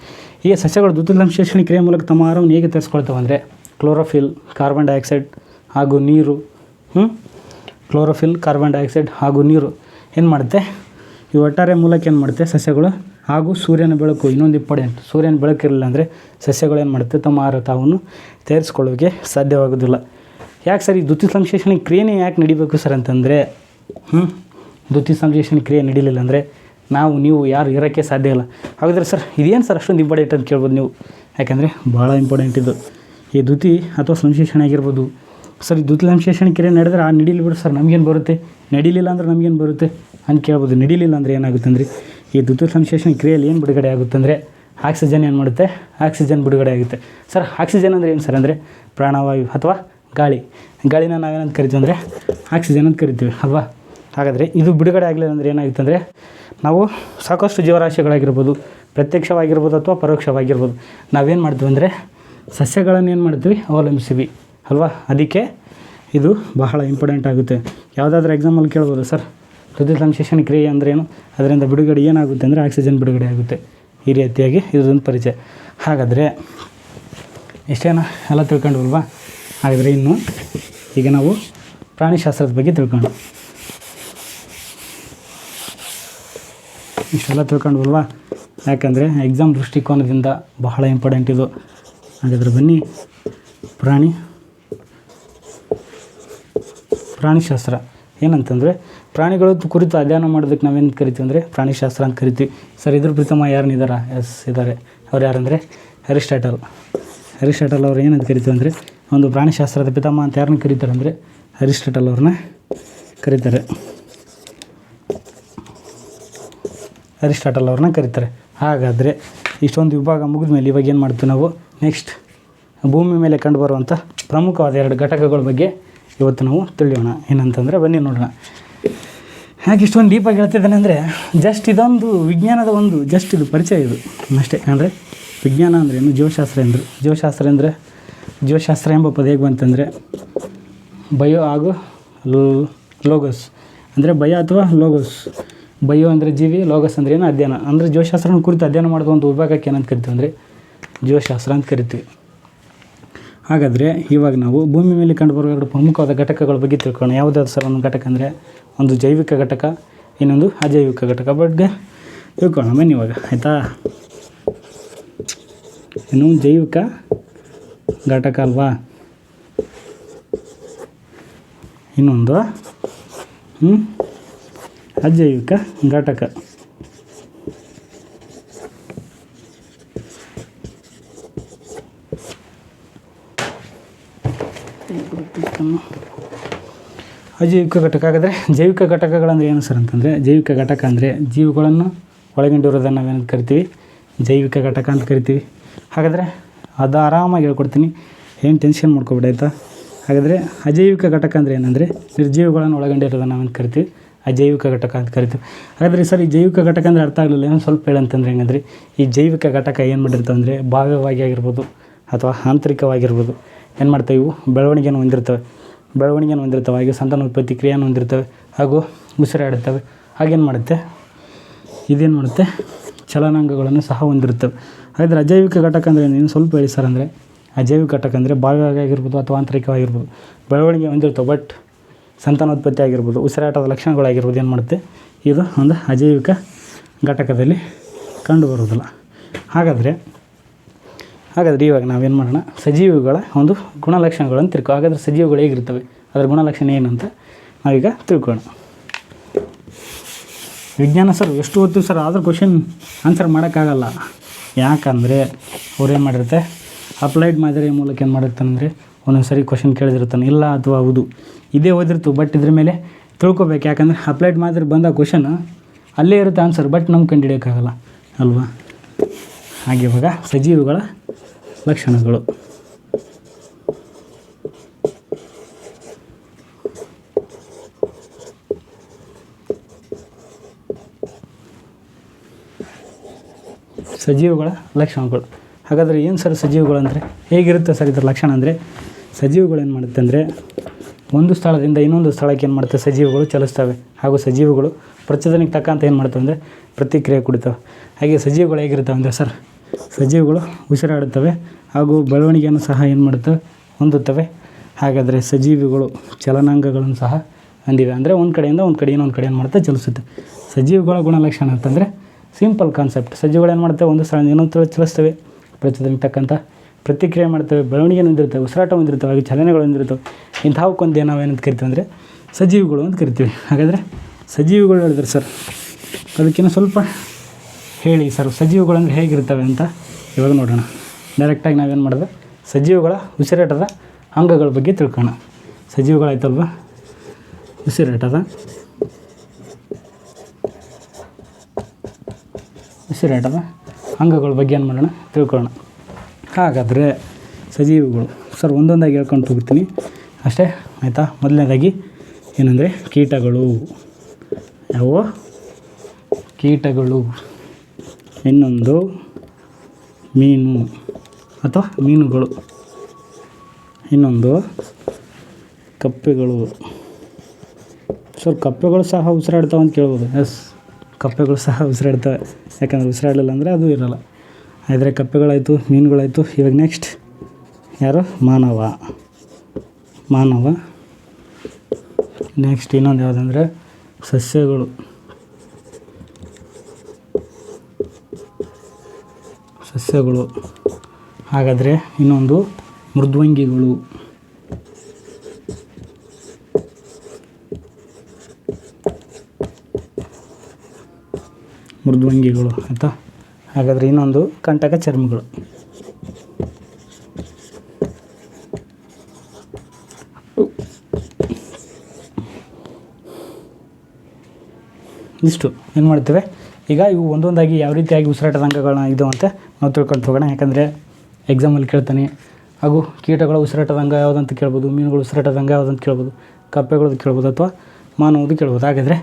Speaker 1: ಈಗ ಸಸ್ಯಗಳು ದ್ಯುತಿ ಸಂಶ್ಲೇಷಣೆ ಕ್ರಿಯೆ ಮೂಲಕ ತಮ್ಮ ಆಹಾರವನ್ನು ಹೇಗೆ ತಯಾರಿಸ್ಕೊಳ್ತವೆ ಅಂದರೆ ಕ್ಲೋರೋಫಿಲ್, ಕಾರ್ಬನ್ ಡೈಆಕ್ಸೈಡ್ ಹಾಗೂ ನೀರು. ಕ್ಲೋರೋಫಿಲ್, ಕಾರ್ಬನ್ ಡೈಆಕ್ಸೈಡ್ ಹಾಗೂ ನೀರು ಏನು ಮಾಡುತ್ತೆ, ಈ ಒಟ್ಟಾರೆ ಮೂಲಕ ಏನು ಮಾಡುತ್ತೆ ಸಸ್ಯಗಳು, ಹಾಗೂ ಸೂರ್ಯನ ಬೆಳಕು. ಇನ್ನೊಂದು ಇಂಪಾರ್ಟೆಂಟ್, ಸೂರ್ಯನ ಬೆಳಕಿರಲಿಲ್ಲ ಅಂದರೆ ಸಸ್ಯಗಳು ಏನು ಮಾಡುತ್ತೆ, ತಮ್ಮ ಆಹಾರ ತಾವನ್ನು ತಯಾರಿಸ್ಕೊಳ್ಳೋಕ್ಕೆ ಸಾಧ್ಯವಾಗೋದಿಲ್ಲ. ಯಾಕೆ ಸರ್ ಈ ದ್ಯುತಿ ಸಂಶ್ಲೇಷಣೆ ಕ್ರಿಯೆನೇ ಯಾಕೆ ನಡಿಬೇಕು ಸರ್ ಅಂತಂದರೆ, ದ್ಯುತಿ ಸಂಶ್ಲೇಷಣೆ ಕ್ರಿಯೆ ನಡೀಲಿಲ್ಲ ಅಂದರೆ ನೀವು ಯಾರು ಇರೋಕ್ಕೆ ಸಾಧ್ಯ ಇಲ್ಲ. ಹಾಗಾದರೆ ಸರ್ ಇದೇನು ಸರ್ ಅಷ್ಟೊಂದು ಇಂಪಾರ್ಟೆಂಟ್ ಅಂತ ಕೇಳ್ಬೋದು ನೀವು. ಯಾಕೆಂದರೆ ಭಾಳ ಇಂಪಾರ್ಟೆಂಟ್ ಇದು. ಈ ದ್ಯುತಿ ಅಥವಾ ಸಂಶ್ಲೇಷಣೆ ಆಗಿರ್ಬೋದು ಸರ್. ಈ ದ್ಯುತಿ ಸಂಶ್ಲೇಷಣೆ ಕ್ರಿಯೆ ನಡೆದ್ರೆ ನಡೀಲಿ ಬಿಡು ಸರ್, ನಮಗೇನು ಬರುತ್ತೆ, ನಡೀಲಿಲ್ಲ ಅಂದರೆ ನಮಗೇನು ಬರುತ್ತೆ ಅಂತ ಕೇಳ್ಬೋದು. ನಡೀಲಿಲ್ಲ ಅಂದರೆ ಏನಾಗುತ್ತೆ ಅಂದರೆ ಈ ದ್ಯುತಿ ಸಂಶ್ಲೇಷಣೆ ಕ್ರಿಯೆಯಲ್ಲಿ ಏನು ಬಿಡುಗಡೆ ಆಗುತ್ತೆ ಅಂದರೆ ಆಕ್ಸಿಜನ್ ಏನು ಮಾಡುತ್ತೆ, ಆಕ್ಸಿಜನ್ ಬಿಡುಗಡೆ ಆಗುತ್ತೆ. ಸರ್ ಆಕ್ಸಿಜನ್ ಅಂದರೆ ಏನು ಸರ್ ಅಂದರೆ ಪ್ರಾಣವಾಯು ಅಥವಾ ಗಾಳಿನ ನಾವೇನಂತ ಕರಿತೀವಿ ಅಂದರೆ ಆಕ್ಸಿಜನ್ ಅಂತ ಕರಿತೀವಿ ಅಲ್ವಾ. ಹಾಗಾದರೆ ಇದು ಬಿಡುಗಡೆ ಆಗಲಿಲ್ಲ ಅಂದರೆ ಏನಾಗುತ್ತೆ ಅಂದರೆ ನಾವು ಸಾಕಷ್ಟು ಜೀವರಾಶಿಗಳಾಗಿರ್ಬೋದು, ಪ್ರತ್ಯಕ್ಷವಾಗಿರ್ಬೋದು ಅಥವಾ ಪರೋಕ್ಷವಾಗಿರ್ಬೋದು, ನಾವೇನು ಮಾಡ್ತೀವಿ ಅಂದರೆ ಸಸ್ಯಗಳನ್ನು ಏನು ಮಾಡ್ತೀವಿ, ಅವಲಂಬಿಸ್ತೀವಿ ಅಲ್ವಾ. ಅದಕ್ಕೆ ಇದು ಬಹಳ ಇಂಪಾರ್ಟೆಂಟ್ ಆಗುತ್ತೆ. ಯಾವುದಾದ್ರೂ ಎಕ್ಸಾಮಲ್ಲಿ ಕೇಳ್ಬೋದು ಸರ್ ದ್ಯುತಿ ಸಂಶ್ಲೇಷಣೆ ಕ್ರಿಯೆ ಅಂದ್ರೇನು, ಅದರಿಂದ ಬಿಡುಗಡೆ ಏನಾಗುತ್ತೆ ಅಂದರೆ ಆಕ್ಸಿಜನ್ ಬಿಡುಗಡೆ ಆಗುತ್ತೆ. ಈ ರೀತಿಯಾಗಿ ಇದೊಂದು ಪರಿಚಯ. ಹಾಗಾದರೆ ಇಷ್ಟೇನ ಎಲ್ಲ ತಿಳ್ಕೊಂಡ್ವಲ್ವಾ. ಹಾಗಾದರೆ ಇನ್ನು ಈಗ ನಾವು ಪ್ರಾಣಿಶಾಸ್ತ್ರದ ಬಗ್ಗೆ ತಿಳ್ಕೊಂಡು ಇಷ್ಟೆಲ್ಲ ತಿಳ್ಕೊಂಡ್ವಲ್ವಾ. ಯಾಕಂದರೆ ಎಕ್ಸಾಮ್ ದೃಷ್ಟಿಕೋನದಿಂದ ಬಹಳ ಇಂಪಾರ್ಟೆಂಟ್ ಇದು. ಹಾಗಾದರೆ ಬನ್ನಿ, ಪ್ರಾಣಿಶಾಸ್ತ್ರ ಏನಂತಂದರೆ ಪ್ರಾಣಿಗಳ ಕುರಿತು ಅಧ್ಯಯನ ಮಾಡೋದಕ್ಕೆ ನಾವೇನು ಕರಿತೀವಿ ಅಂದರೆ ಪ್ರಾಣಿಶಾಸ್ತ್ರ ಅಂತ ಕರಿತೀವಿ. ಸರ್ ಇದ್ರ ಪಿತಾಮಹ ಯಾರನ್ನಿದ್ದಾರೆ, ಇದ್ದಾರೆ. ಅವ್ರು ಯಾರಂದರೆ ಅರಿಸ್ಟಾಟಲ್ ಅವ್ರು ಏನಂತ ಕರಿತೀವಿ ಅಂದರೆ ಒಂದು ಪ್ರಾಣಿಶಾಸ್ತ್ರದ ಪಿತಾಮಹ ಅಂತ ಯಾರನ್ನ ಕರೀತಾರೆ ಅಂದರೆ ಅರಿಸ್ಟಾಟಲ್ ಅವ್ರನ್ನ ಕರೀತಾರೆ. ಹಾಗಾದರೆ ಇಷ್ಟೊಂದು ವಿಭಾಗ ಮುಗಿದ ಮೇಲೆ ಇವಾಗ ಏನು ಮಾಡ್ತೀವಿ ನಾವು, ನೆಕ್ಸ್ಟ್ ಭೂಮಿ ಮೇಲೆ ಕಂಡುಬರುವಂಥ ಪ್ರಮುಖವಾದ 2 ಘಟಕಗಳ ಬಗ್ಗೆ ಇವತ್ತು ನಾವು ತಿಳಿಯೋಣ. ಏನಂತಂದರೆ ಬನ್ನಿ ನೋಡೋಣ. ಯಾಕೆ ಇಷ್ಟೊಂದು ಡೀಪಾಗಿ ಹೇಳ್ತಿದ್ದಾನೆ ಅಂದರೆ ಜಸ್ಟ್ ಇದೊಂದು ವಿಜ್ಞಾನದ ಇದು ಪರಿಚಯ ಇದು ಅಷ್ಟೇ. ಅಂದರೆ ವಿಜ್ಞಾನ ಅಂದ್ರೇನು? ಜೀವಶಾಸ್ತ್ರ ಎಂದರು. ಜೀವಶಾಸ್ತ್ರ ಎಂಬ ಪದ ಹೇಗೆ ಬಂತಂದರೆ ಬಯೋ ಹಾಗೂ ಲೋಗಸ್ ಅಂದರೆ ಬಯ ಅಥವಾ ಲೋಗಸ್. ಬಯೋ ಅಂದರೆ ಜೀವಿ, ಲೋಗಸ್ ಅಂದರೆ ಏನು? ಅಧ್ಯಯನ. ಅಂದರೆ ಜೀವಶಾಸ್ತ್ರನ ಕುರಿತು ಅಧ್ಯಯನ ಮಾಡೋದು ಒಂದು ವಿಭಾಗಕ್ಕೆ ಏನಂತ ಕರಿತೀವಿ ಅಂದರೆ ಜೀವಶಾಸ್ತ್ರ ಅಂತ ಕರಿತೀವಿ. ಹಾಗಾದರೆ ಇವಾಗ ನಾವು ಭೂಮಿ ಮೇಲೆ ಕಂಡುಬರುವ 2 ಪ್ರಮುಖವಾದ ಘಟಕಗಳ ಬಗ್ಗೆ ತಿಳ್ಕೊಳ್ಳೋಣ. ಯಾವುದಾದ್ರು ಸರ್ ಒಂದು ಘಟಕ ಅಂದರೆ ಒಂದು ಜೈವಿಕ ಘಟಕ, ಇನ್ನೊಂದು ಅಜೈವಿಕ ಘಟಕ ಬಗ್ಗೆ ತಿಳ್ಕೊಳ್ಳೋಣ ಬನ್ನಿ ಇವಾಗ, ಆಯಿತಾ? ಇನ್ನು ಜೈವಿಕ ಘಟಕ ಅಲ್ವಾ, ಇನ್ನೊಂದು ಅಜೈವಿಕ ಘಟಕ. ಅಜೈವಿಕ ಘಟಕ. ಹಾಗಾದರೆ ಜೈವಿಕ ಘಟಕಗಳಂದರೆ ಏನು ಸರ್ ಅಂತಂದರೆ, ಜೈವಿಕ ಘಟಕ ಅಂದರೆ ಜೀವಿಗಳನ್ನು ಒಳಗೊಂಡಿರೋದನ್ನು ನಾವೇನಂತ ಕರಿತೀವಿ? ಜೈವಿಕ ಘಟಕ ಅಂತ ಕರಿತೀವಿ. ಹಾಗಾದರೆ ಅದು ಆರಾಮಾಗಿ ಹೇಳ್ಕೊಡ್ತೀನಿ, ಏನು ಟೆನ್ಷನ್ ಮಾಡ್ಕೊಬೇಡಿ, ಆಯಿತಾ? ಹಾಗಾದರೆ ಅಜೈವಿಕ ಘಟಕ ಅಂದರೆ ಏನಂದರೆ ನಿರ್ಜೀವಿಗಳನ್ನು ಒಳಗೊಂಡಿರೋದನ್ನು ನಾವೇನು ಕರಿತೀವಿ? ಅಜೈವಿಕ ಘಟಕ ಅಂತ ಕರಿತೀವಿ. ಹಾಗಾದರೆ ಸರ್ ಈ ಜೈವಿಕ ಘಟಕ ಅಂದರೆ ಅರ್ಥ ಆಗಲಿಲ್ಲ, ಏನೋ ಸ್ವಲ್ಪ ಹೇಳಂತಂದ್ರೆ ಹೆಂಗಂದ್ರೆ ಈ ಜೈವಿಕ ಘಟಕ ಏನು ಮಾಡಿರ್ತವೆ ಅಂದರೆ ಬಾಹ್ಯವಾಗಿ ಆಗಿರ್ಬೋದು ಅಥವಾ ಆಂತರಿಕವಾಗಿರ್ಬೋದು ಏನು ಮಾಡ್ತವೆ, ಇವು ಬೆಳವಣಿಗೆಯನ್ನು ಹೊಂದಿರ್ತವೆ. ಹಾಗೆ ಸಂತಾನೋತ್ಪತ್ತಿ ಕ್ರಿಯೆಯನ್ನು ಹೊಂದಿರ್ತವೆ ಹಾಗೂ ಉಸಿರಾಡುತ್ತವೆ. ಹಾಗೇನು ಮಾಡುತ್ತೆ, ಇದೇನು ಮಾಡುತ್ತೆ, ಚಲನಾಂಗಗಳನ್ನು ಸಹ ಹೊಂದಿರ್ತವೆ. ಹಾಗಾದರೆ ಅಜೈವಿಕ ಘಟಕ ಅಂದರೆ ಏನು ಸ್ವಲ್ಪ ಹೇಳಿ ಸರ್ ಅಂದರೆ, ಅಜೈವಿಕ ಘಟಕ ಅಂದರೆ ಬಾಹ್ಯವಾಗಿ ಆಗಿರ್ಬೋದು ಅಥವಾ ಆಂತರಿಕವಾಗಿರ್ಬೋದು ಬೆಳವಣಿಗೆ ಹೊಂದಿರ್ತವೆ, ಬಟ್ ಸಂತಾನೋತ್ಪತ್ತಿ ಆಗಿರ್ಬೋದು ಉಸಿರಾಟದ ಲಕ್ಷಣಗಳಾಗಿರ್ಬೋದು ಏನು ಮಾಡುತ್ತೆ, ಇದು ಒಂದು ಅಜೈವಿಕ ಘಟಕದಲ್ಲಿ ಕಂಡುಬರುವುದಿಲ್ಲ. ಹಾಗಾದರೆ ಇವಾಗ ನಾವೇನು ಮಾಡೋಣ, ಸಜೀವಿಗಳ ಒಂದು ಗುಣಲಕ್ಷಣಗಳನ್ನು ತಿಳ್ಕೊ. ಹಾಗಾದರೆ ಸಜೀವಿಗಳು ಹೇಗಿರ್ತವೆ, ಅದರ ಗುಣಲಕ್ಷಣ ಏನಂತ ನಾವೀಗ ತಿಳ್ಕೊಳ್ಳೋಣ. ವಿಜ್ಞಾನ ಸರ್ ಎಷ್ಟು ಓದ್ತೀವಿ ಸರ್, ಆದರೂ ಕ್ವಶನ್ ಆನ್ಸರ್ ಮಾಡೋಕ್ಕಾಗಲ್ಲ. ಯಾಕಂದರೆ ಅವ್ರೇನು ಮಾಡಿರುತ್ತೆ, ಅಪ್ಲೈಡ್ ಮಾದರಿಯ ಮೂಲಕ ಏನು ಮಾಡಿರ್ತಾನೆ, ಒಂದೊಂದು ಸರಿ ಕ್ವಶನ್ ಕೇಳಿದಿರ್ತಾನೆ, ಇಲ್ಲ ಅಥವಾ ಹೌದು ಇದೇ ಓದಿರ್ತೀವಿ, ಬಟ್ ಇದ್ರ ಮೇಲೆ ತಿಳ್ಕೊಬೇಕು. ಯಾಕಂದರೆ ಅಪ್ಲೈಡ್ ಮಾದರಿ ಬಂದ ಕ್ವಶನ್ ಅಲ್ಲೇ ಇರುತ್ತೆ ಆನ್ಸರ್, ಬಟ್ ನಮ್ಗೆ ಕಂಡುಹಿಡಿಯೋಕ್ಕಾಗಲ್ಲ ಅಲ್ವಾ? ಹಾಗೆ ಇವಾಗ ಸಜೀವಿಗಳ ಲಕ್ಷಣಗಳು. ಸಜೀವಿಗಳ ಲಕ್ಷಣಗಳು. ಹಾಗಾದರೆ ಏನು ಸರ್ ಸಜೀವಿಗಳು ಅಂದರೆ ಹೇಗಿರುತ್ತೆ ಸರ್ ಇದರ ಲಕ್ಷಣ ಅಂದರೆ, ಸಜೀವಿಗಳು ಏನು ಮಾಡುತ್ತೆ ಅಂದರೆ ಒಂದು ಸ್ಥಳದಿಂದ ಇನ್ನೊಂದು ಸ್ಥಳಕ್ಕೆ ಏನು ಮಾಡುತ್ತೆ, ಸಜೀವಿಗಳು ಚಲಿಸ್ತವೆ. ಹಾಗೂ ಸಜೀವಿಗಳು ಪ್ರಚೋದನೆಗೆ ತಕ್ಕಂತ ಏನು ಮಾಡ್ತವೆ ಅಂದರೆ ಪ್ರತಿಕ್ರಿಯೆ ಕೊಡ್ತವೆ. ಹಾಗೆ ಸಜೀವಿಗಳು ಹೇಗಿರ್ತವೆ ಅಂದರೆ ಸರ್, ಸಜೀವಿಗಳು ಉಸಿರಾಡುತ್ತವೆ ಹಾಗೂ ಬೆಳವಣಿಗೆಯನ್ನು ಸಹ ಏನು ಮಾಡುತ್ತವೆ, ಹೊಂದುತ್ತವೆ. ಹಾಗಾದರೆ ಸಜೀವಿಗಳು ಚಲನಾಂಗಗಳನ್ನು ಸಹ ಹೊಂದಿವೆ. ಅಂದರೆ ಒಂದು ಕಡೆಯಿಂದ ಇನ್ನೊಂದು ಕಡೆ ಏನು ಮಾಡುತ್ತೆ, ಚಲಿಸುತ್ತೆ. ಸಜೀವಿಗಳ ಗುಣಲಕ್ಷಣ ಅಂತಂದರೆ ಸಿಂಪಲ್ ಕಾನ್ಸೆಪ್ಟ್. ಸಜೀವಿಗಳು ಏನು ಮಾಡ್ತವೆ, ಒಂದು ಸ್ಥಳದಿಂದ ಇನ್ನೊಂದು ಸ್ಥಳ ಚಲಿಸ್ತವೆ, ಪ್ರಚೋದನೆಗೆ ತಕ್ಕಂಥ ಪ್ರತಿಕ್ರಿಯೆ ಮಾಡ್ತವೆ, ಬೆಳವಣಿಗೆ ಹೊಂದಿರ್ತವೆ, ಉಸಿರಾಟ ಹೊಂದಿರ್ತವೆ, ಹಾಗೆ ಚಲನೆಗಳು ಹೊಂದಿರ್ತವೆ. ಇಂಥವಕ್ಕೊಂದು ನಾವೇನಂತ ಕರಿತೀವಿ ಅಂದರೆ ಸಜೀವಿಗಳು ಅಂತ ಕರಿತೀವಿ. ಹಾಗಾದರೆ ಸಜೀವಿಗಳು ಹೇಳಿದ್ರೆ ಸರ್ ಅದಕ್ಕಿಂತ ಸ್ವಲ್ಪ ಹೇಳಿ ಸರ್, ಸಜೀವಿಗಳು ಅಂದರೆ ಹೇಗಿರ್ತವೆ ಅಂತ ಇವಾಗ ನೋಡೋಣ. ಡೈರೆಕ್ಟಾಗಿ ನಾವೇನು ಮಾಡೋದು, ಸಜೀವಿಗಳ ಉಸಿರಾಟದ ಅಂಗಗಳ ಬಗ್ಗೆ ತಿಳ್ಕೊಳ್ಳೋಣ. ಸಜೀವಿಗಳಾಯ್ತಲ್ವ, ಉಸಿರಾಟದ ಅಂಗಗಳ ಬಗ್ಗೆ ಏನು ಮಾಡೋಣ, ತಿಳ್ಕೊಳ್ಳೋಣ. ಹಾಗಾದರೆ ಸಜೀವಿಗಳು ಸರ್ ಒಂದೊಂದಾಗಿ ಹೇಳ್ಕೊಂಡು ಹೋಗ್ತೀನಿ ಅಷ್ಟೇ, ಆಯಿತಾ? ಮೊದಲನೇದಾಗಿ ಏನಂದರೆ ಕೀಟಗಳು. ಯಾವುವು? ಕೀಟಗಳು. ಇನ್ನೊಂದು ಮೀನು ಅಥವಾ ಮೀನುಗಳು. ಇನ್ನೊಂದು ಕಪ್ಪೆಗಳು. ಸರ್ ಕಪ್ಪೆಗಳು ಸಹ ಉಸಿರಾಡ್ತಾವೆ ಅಂತ ಕೇಳ್ಬೋದು. ಎಸ್, ಕಪ್ಪೆಗಳು ಸಹ ಉಸಿರಾಡ್ತವೆ. ಯಾಕಂದರೆ ಉಸಿರಾಡಲಿಲ್ಲ ಅಂದರೆ ಅದು ಇರೋಲ್ಲ. ಆದರೆ ಕಪ್ಪೆಗಳಾಯಿತು, ಮೀನುಗಳಾಯಿತು. ಇವಾಗ ನೆಕ್ಸ್ಟ್ ಯಾರು? ಮಾನವ. ನೆಕ್ಸ್ಟ್ ಇನ್ನೊಂದು ಯಾವುದಂದರೆ ಸಸ್ಯಗಳು. ಹಾಗಾದರೆ ಇನ್ನೊಂದು ಮೃದ್ವಂಗಿಗಳು. ಆಯಿತಾ? ಹಾಗಾದರೆ ಇನ್ನೊಂದು ಕಂಟಕ ಚರ್ಮಿಗಳು. ಇಷ್ಟು ಏನು ಮಾಡ್ತೇವೆ ಈಗ. ಇವು ಒಂದೊಂದಾಗಿ ಯಾವ ರೀತಿಯಾಗಿ ಉಸಿರಾಟದ ಅಂಗಗಳನ್ನ ಇದು ಅಂತ ನಾವು ತಿಳ್ಕೊಂಡು ಹೋಗೋಣ. ಯಾಕಂದರೆ ಎಕ್ಸಾಮಲ್ಲಿ ಕೇಳ್ತಾನೆ. ಹಾಗೂ ಕೀಟಗಳ ಉಸಿರಾಟದ ಅಂಗ ಯಾವುದಂತ ಕೇಳ್ಬೋದು, ಮೀನುಗಳು ಉಸಿರಾಟದ ಅಂಗ ಯಾವುದಂತ ಕೇಳ್ಬೋದು, ಕಪ್ಪೆಗಳದ್ದು ಕೇಳ್ಬೋದು ಅಥವಾ ಮಾನವದು ಕೇಳ್ಬೋದು. ಹಾಗಾದರೆ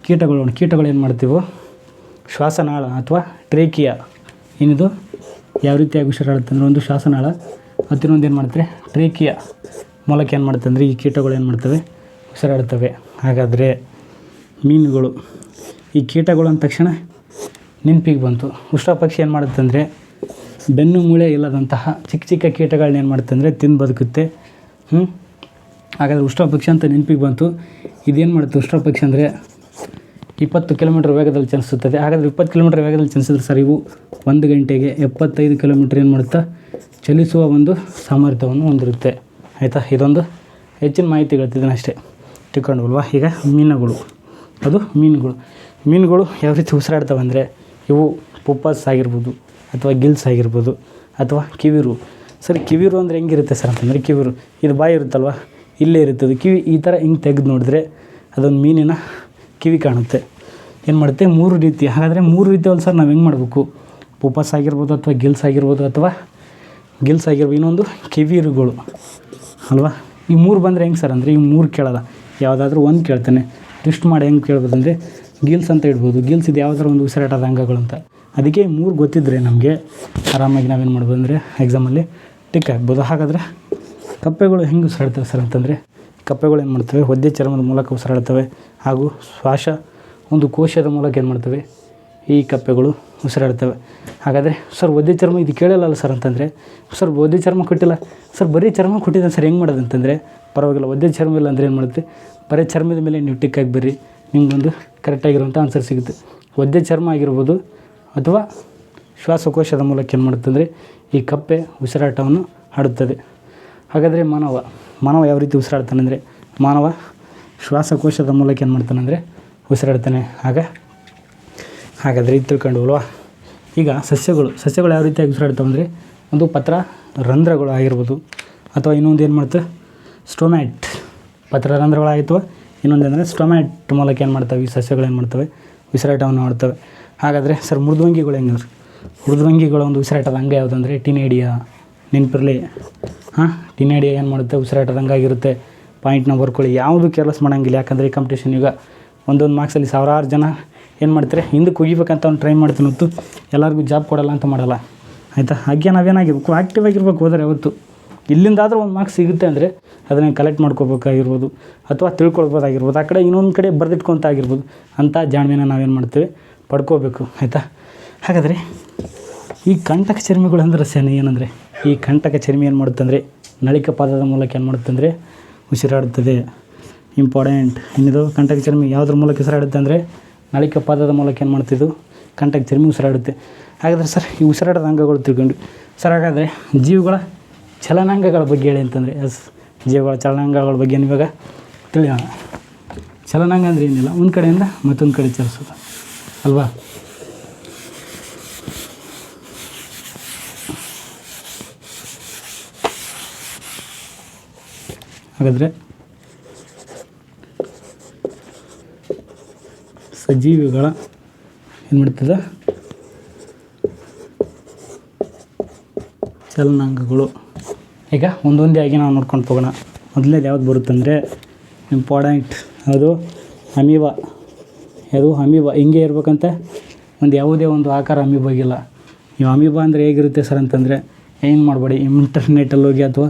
Speaker 1: ಕೀಟಗಳು ಏನು ಮಾಡ್ತೀವೋ, ಶ್ವಾಸನಾಳ ಅಥವಾ ಟ್ರೇಕಿಯ ಏನಿದು ಯಾವ ರೀತಿಯಾಗಿ ಉಸಿರಾಡುತ್ತೆ ಅಂದರೆ ಒಂದು ಶ್ವಾಸನಾಳ ಮತ್ತು ಇನ್ನೊಂದು ಏನು ಮಾಡ್ತಾರೆ ಟ್ರೇಕಿಯ ಮೂಲಕ ಏನು ಮಾಡುತ್ತೆ ಅಂದರೆ ಈ ಕೀಟಗಳು ಏನು ಮಾಡ್ತವೆ ಉಸಿರಾಡ್ತವೆ. ಹಾಗಾದರೆ ಮೀನುಗಳು, ಈ ಕೀಟಗಳು ಅಂದ ತಕ್ಷಣ ನೆನಪಿಗೆ ಬಂತು. ಉಷ್ಟ್ರಪಕ್ಷಿ ಏನು ಮಾಡುತ್ತೆ ಅಂದರೆ ಬೆನ್ನು ಮೂಳೆ ಇಲ್ಲದಂತಹ ಚಿಕ್ಕ ಚಿಕ್ಕ ಕೀಟಗಳನ್ನ ಏನು ಮಾಡುತ್ತೆ ಅಂದರೆ ತಿಂದು ಬದುಕುತ್ತೆ. ಹಾಗಾದರೆ ಉಷ್ಟ್ರಪಕ್ಷಿ ಅಂತ ನೆನಪಿಗೆ ಬಂತು. ಇದೇನು ಮಾಡುತ್ತೆ ಉಷ್ಟ್ರಪಕ್ಷಿ ಅಂದರೆ 20 ಕಿಲೋಮೀಟರ್ ವೇಗದಲ್ಲಿ ಚಲಿಸುತ್ತದೆ. ಹಾಗಾದರೆ 20 ಕಿಲೋಮೀಟರ್ ವೇಗದಲ್ಲಿ ಚಲಿಸಿದ್ರೆ ಸರ್ ಇವು 1 ಗಂಟೆಗೆ 75 ಕಿಲೋಮೀಟರ್ ಏನು ಮಾಡುತ್ತಾ ಚಲಿಸುವ ಒಂದು ಸಾಮರ್ಥ್ಯವನ್ನು ಹೊಂದಿರುತ್ತೆ. ಆಯಿತಾ, ಇದೊಂದು ಹೆಚ್ಚಿನ ಮಾಹಿತಿ ಹೇಳ್ತಿದ್ದೀನಿ ಅಷ್ಟೇ, ತಿಳ್ಕೊಂಡ್ವಲ್ವಾ. ಈಗ ಮೀನುಗಳು, ಅದು ಮೀನುಗಳು ಯಾವ ರೀತಿ ಉಸಿರಾಡ್ತವೆ ಅಂದರೆ ಇವು ಪುಪ್ಪಸ್ ಆಗಿರ್ಬೋದು ಅಥವಾ ಗಿಲ್ಸ್ ಆಗಿರ್ಬೋದು ಅಥವಾ ಕಿವಿರು. ಸರ್ ಕಿವಿರು ಅಂದರೆ ಹೆಂಗಿರುತ್ತೆ ಸರ್ ಅಂತಂದರೆ ಕಿವಿರು ಇದು ಬಾಯಿ ಇರುತ್ತಲ್ವ, ಇಲ್ಲೇ ಇರುತ್ತೆ ಅದು ಕಿವಿ. ಈ ಥರ ಹಿಂಗೆ ತೆಗೆದು ನೋಡಿದ್ರೆ ಅದೊಂದು ಮೀನಿನ ಕಿವಿ ಕಾಣುತ್ತೆ. ಏನು ಮಾಡುತ್ತೆ 3 ರೀತಿ. ಹಾಗಾದರೆ 3 ರೀತಿಯಲ್ಲಿ ಸರ್ ನಾವು ಹೆಂಗೆ ಮಾಡಬೇಕು, ಪುಪ್ಪಸ್ ಆಗಿರ್ಬೋದು ಅಥವಾ ಗಿಲ್ಸ್ ಆಗಿರ್ಬೋದು ಇನ್ನೊಂದು ಕಿವಿರುಗಳು ಅಲ್ವಾ. ಈ 3 ಬಂದರೆ ಹೆಂಗೆ ಸರ್ ಅಂದರೆ ಈ 3 ಕೇಳಲ್ಲ, ಯಾವುದಾದ್ರೂ ಒಂದು ಕೇಳ್ತಾನೆ. ಲಿಸ್ಟ್ ಮಾಡಿ ಹೆಂಗೆ ಕೇಳ್ಬೋದು ಅಂದರೆ ಗಿಲ್ಸ್ ಅಂತ ಇಡ್ಬೋದು. ಗಿಲ್ಸ್ ಇದು ಯಾವುದಾದ್ರು ಒಂದು ಉಸಿರಾಟದ ಅಂಗಗಳು ಅಂತ. ಅದಕ್ಕೆ 3 ಗೊತ್ತಿದ್ದರೆ ನಮಗೆ ಆರಾಮಾಗಿ ನಾವೇನು ಮಾಡ್ಬೋದು ಅಂದರೆ ಎಕ್ಸಾಮಲ್ಲಿ ಟಿಕ್ ಹಾಕ್ಬೋದು. ಹಾಗಾದರೆ ಕಪ್ಪೆಗಳು ಹೆಂಗೆ ಉಸಿರಾಡ್ತವೆ ಸರ್ ಅಂತಂದರೆ ಕಪ್ಪೆಗಳು ಏನು ಮಾಡ್ತವೆ ಒದ್ದೆ ಚರ್ಮದ ಮೂಲಕ ಉಸಿರಾಡ್ತವೆ ಹಾಗೂ ಒಂದು ಕೋಶದ ಮೂಲಕ ಏನು ಮಾಡ್ತವೆ ಈ ಕಪ್ಪೆಗಳು ಉಸಿರಾಡ್ತವೆ. ಹಾಗಾದರೆ ಸರ್ ಒದ್ದೆ ಚರ್ಮ ಇದು ಕೇಳಲ್ಲ ಸರ್ ಅಂತಂದರೆ ಸರ್ ಒದ್ದೆ ಚರ್ಮ ಕೊಟ್ಟಿಲ್ಲ ಸರ್, ಬರೀ ಚರ್ಮ ಕೊಟ್ಟಿದ್ದಾನೆ ಸರ್, ಹೆಂಗೆ ಮಾಡೋದು ಅಂತಂದರೆ ಪರವಾಗಿಲ್ಲ, ಒದ್ದೆ ಚರ್ಮ ಇಲ್ಲ ಅಂದರೆ ಏನು ಮಾಡುತ್ತೆ ಬರೀ ಚರ್ಮದ ಮೇಲೆ ನೀವು ಟಿಕ್ ಹಾಕಿ ಬರ್ರಿ, ನಿಮಗೊಂದು ಕರೆಕ್ಟಾಗಿರುವಂಥ ಆನ್ಸರ್ ಸಿಗುತ್ತೆ. ಒದ್ದೆ ಚರ್ಮ ಆಗಿರ್ಬೋದು ಅಥವಾ ಶ್ವಾಸಕೋಶದ ಮೂಲಕ ಏನು ಮಾಡುತ್ತೆ ಅಂದರೆ ಈ ಕಪ್ಪೆ ಉಸಿರಾಟವನ್ನು ಆಡುತ್ತದೆ. ಹಾಗಾದರೆ ಮಾನವ ಯಾವ ರೀತಿ ಉಸಿರಾಡ್ತಾನೆ ಅಂದರೆ ಮಾನವ ಶ್ವಾಸಕೋಶದ ಮೂಲಕ ಏನು ಮಾಡ್ತಾನೆ ಅಂದರೆ ಉಸಿರಾಡ್ತಾನೆ. ಹಾಗಾದರೆ ಇದು ತಿಳ್ಕೊಂಡವಲ್ವಾ. ಈಗ ಸಸ್ಯಗಳು ಯಾವ ರೀತಿಯಾಗಿ ಉಸಿರಾಡ್ತಾವೆ ಅಂದರೆ ಒಂದು ಪತ್ರ ರಂಧ್ರಗಳು ಆಗಿರ್ಬೋದು ಅಥವಾ ಇನ್ನೊಂದು ಏನು ಮಾಡ್ತವೆ ಸ್ಟೊಮ್ಯಾಟ್, ಪತ್ರ ರಂಧ್ರಗಳಾಗಿರ್ತವೆ. ಇನ್ನೊಂದು ಅಂದರೆ ಸ್ಟೊಮ್ಯಾಟ್ ಮೂಲಕ ಏನು ಮಾಡ್ತವೆ ಈ ಸಸ್ಯಗಳು ಏನು ಮಾಡ್ತವೆ ಉಸಿರಾಟವನ್ನು ಮಾಡ್ತವೆ. ಹಾಗಾದರೆ ಸರ್ ಮೃದ್ವಂಗಿಗಳು ಹೆಂಗಂದ್ರೆ ಮೃದ್ವಂಗಿಗಳ ಒಂದು ಉಸಿರಾಟದ ಅಂಗ ಯಾವುದಂದರೆ ಟಿನೇಡಿಯಾ, ನೆನಪಿರಲಿ. ಟಿನೇಡಿಯಾ ಏನು ಮಾಡುತ್ತೆ ಉಸಿರಾಟದ ಅಂಗ ಆಗಿರುತ್ತೆ. ಪಾಯಿಂಟ್ನ ಬರ್ಕೊಳ್ಳಿ, ಯಾವುದು ಕೇರ್ಲೆಸ್ ಮಾಡೋಂಗಿಲ್ಲ. ಯಾಕಂದರೆ ಈ ಕಾಂಪಿಟೇಷನ್ ಈಗ ಒಂದೊಂದು ಮಾರ್ಕ್ಸಲ್ಲಿ ಸಾವಿರಾರು ಜನ ಏನು ಮಾಡ್ತಾರೆ ಹಿಂದಕ್ಕೆ ಹೋಗಿಬೇಕಂತ ಅವ್ನು ಟ್ರೈ ಮಾಡ್ತೀನಿ ಹೊತ್ತು ಎಲ್ಲರಿಗೂ ಜಾಬ್ ಕೊಡಲ್ಲ ಅಂತ ಮಾಡಲ್ಲ. ಆಯಿತಾ, ಹಾಗೆ ನಾವೇನಾಗಿರ್ಬೇಕು ಆ್ಯಕ್ಟಿವ್ ಆಗಿರ್ಬೇಕು. ಹೋದರೆ ಯಾವತ್ತು ಇಲ್ಲಿಂದಾದರೂ ಒಂದು ಮಾರ್ಕ್ಸ್ ಸಿಗುತ್ತೆ ಅಂದರೆ ಅದನ್ನು ಕಲೆಕ್ಟ್ ಮಾಡ್ಕೋಬೇಕಾಗಿರ್ಬೋದು ಅಥವಾ ತಿಳ್ಕೊಳ್ಬೋದಾಗಿರ್ಬೋದು. ಆ ಕಡೆ ಇನ್ನೊಂದು ಕಡೆ ಬರೆದಿಟ್ಕೊತ ಆಗಿರ್ಬೋದು. ಅಂಥ ಜಾಣ್ಮೆನ ನಾವೇನು ಮಾಡ್ತೇವೆ ಪಡ್ಕೋಬೇಕು. ಆಯಿತಾ, ಹಾಗಾದರೆ ಈ ಕಂಟಕ ಚರ್ಮಿಗಳು ಅಂದರೆ ಏನಂದರೆ ಈ ಕಂಟಕ ಚರ್ಮಿ ಏನು ಮಾಡುತ್ತಂದರೆ ನಳಿಕ ಪಾದದ ಮೂಲಕ ಏನು ಮಾಡುತ್ತಂದರೆ ಉಸಿರಾಡುತ್ತದೆ. ಇಂಪಾರ್ಟೆಂಟ್. ಇನ್ನಿದು ಕಂಟಕ ಚರ್ಮಿ ಯಾವುದ್ರ ಮೂಲಕ ಉಸಿರಾಡುತ್ತೆ ಅಂದರೆ ನಳಿಕ ಪಾದದ ಮೂಲಕ ಏನು ಮಾಡ್ತಿದ್ದು ಕಂಟಕ ಚರ್ಮಿ ಉಸಿರಾಡುತ್ತೆ. ಹಾಗಾದರೆ ಸರ್ ಈ ಉಸಿರಾಟದ ಅಂಗಗಳು ತಿಳ್ಕೊಂಡ್ವಿ ಸರ್. ಹಾಗಾದರೆ ಜೀವಿಗಳ ಚಲನಾಂಗಗಳ ಬಗ್ಗೆ ಹೇಳಿ ಅಂತಂದರೆ ಜೀವಿಗಳ ಚಲನಾಂಗಗಳ ಬಗ್ಗೆ ಇವಾಗ ತಿಳಿಯೋಣ. ಚಲನಾಂಗ ಅಂದರೆ ಏನಿಲ್ಲ, ಒಂದು ಕಡೆಯಿಂದ ಮತ್ತೊಂದು ಕಡೆ ಚಲಿಸೋದು ಅಲ್ವಾ. ಹಾಗಾದರೆ ಸಜೀವಿಗಳ ಏನು ಮಾಡ್ತದೆ ಚಲನಾಂಗಗಳು. ಈಗ ಒಂದೊಂದೇ ಆಗಿ ನಾವು ನೋಡ್ಕೊಂಡು ಹೋಗೋಣ. ಮೊದಲನೇದು ಯಾವ್ದು ಬರುತ್ತಂದರೆ ಇಂಪಾರ್ಟೆಂಟ್, ಅದು ಅಮೀಬಾ. ಹಿಂಗೆ ಇರ್ಬೇಕಂತ ಯಾವುದೇ ಒಂದು ಆಕಾರ ಅಮೀಬಾಗಿಲ್ಲ. ನೀವು ಅಮೀಬಾ ಅಂದರೆ ಹೇಗಿರುತ್ತೆ ಸರ್ ಅಂತಂದರೆ ಏನು ಮಾಡಬೇಡಿ, ಇಂಟರ್ನೆಟಲ್ಲಿ ಹೋಗಿ ಅಥವಾ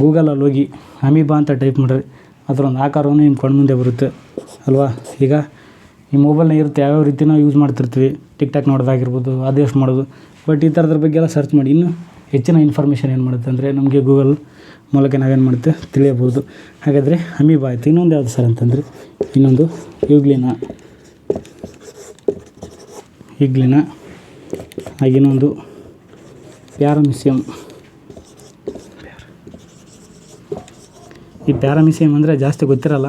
Speaker 1: ಗೂಗಲಲ್ಲಿ ಹೋಗಿ ಅಮೀಬಾ ಅಂತ ಟೈಪ್ ಮಾಡಿರಿ, ಅದರ ಒಂದು ಆಕಾರವನ್ನು ನಿಮ್ಮ ಕಣ್ಮುಂದೆ ಬರುತ್ತೆ ಅಲ್ವಾ. ಈಗ ಈ ಮೊಬೈಲ್ನ ಇರುತ್ತೆ, ಯಾವ್ಯಾವ ರೀತಿ ನಾವು ಯೂಸ್ ಮಾಡ್ತಿರ್ತೀವಿ, ಟಿಕ್ಟಾಕ್ ನೋಡೋದಾಗಿರ್ಬೋದು, ಅದೆಷ್ಟು ಮಾಡೋದು. ಬಟ್ ಈ ಥರದ್ರ ಬಗ್ಗೆ ಎಲ್ಲ ಸರ್ಚ್ ಮಾಡಿ ಇನ್ನೂ ಹೆಚ್ಚಿನ ಇನ್ಫಾರ್ಮೇಷನ್ ಏನು ಮಾಡುತ್ತೆ ಅಂದರೆ ನಮಗೆ ಗೂಗಲ್ ಮೂಲಕ ನಾವೇನು ಮಾಡುತ್ತೆ ತಿಳಿಯಬಹುದು. ಹಾಗಾದರೆ ಅಮೀಬಾ ಆಯಿತು. ಇನ್ನೊಂದು ಯಾವುದು ಸರ್ ಅಂತಂದರೆ ಇನ್ನೊಂದು ಯೂಗ್ಲಿನ ಹಾಗೆ ಇನ್ನೊಂದು ಪ್ಯಾರಾಮಿಸಿಯಮ್. ಈ ಪ್ಯಾರಾಮಿಸಿಯಮ್ ಅಂದರೆ ಜಾಸ್ತಿ ಗೊತ್ತಿರಲ್ಲ,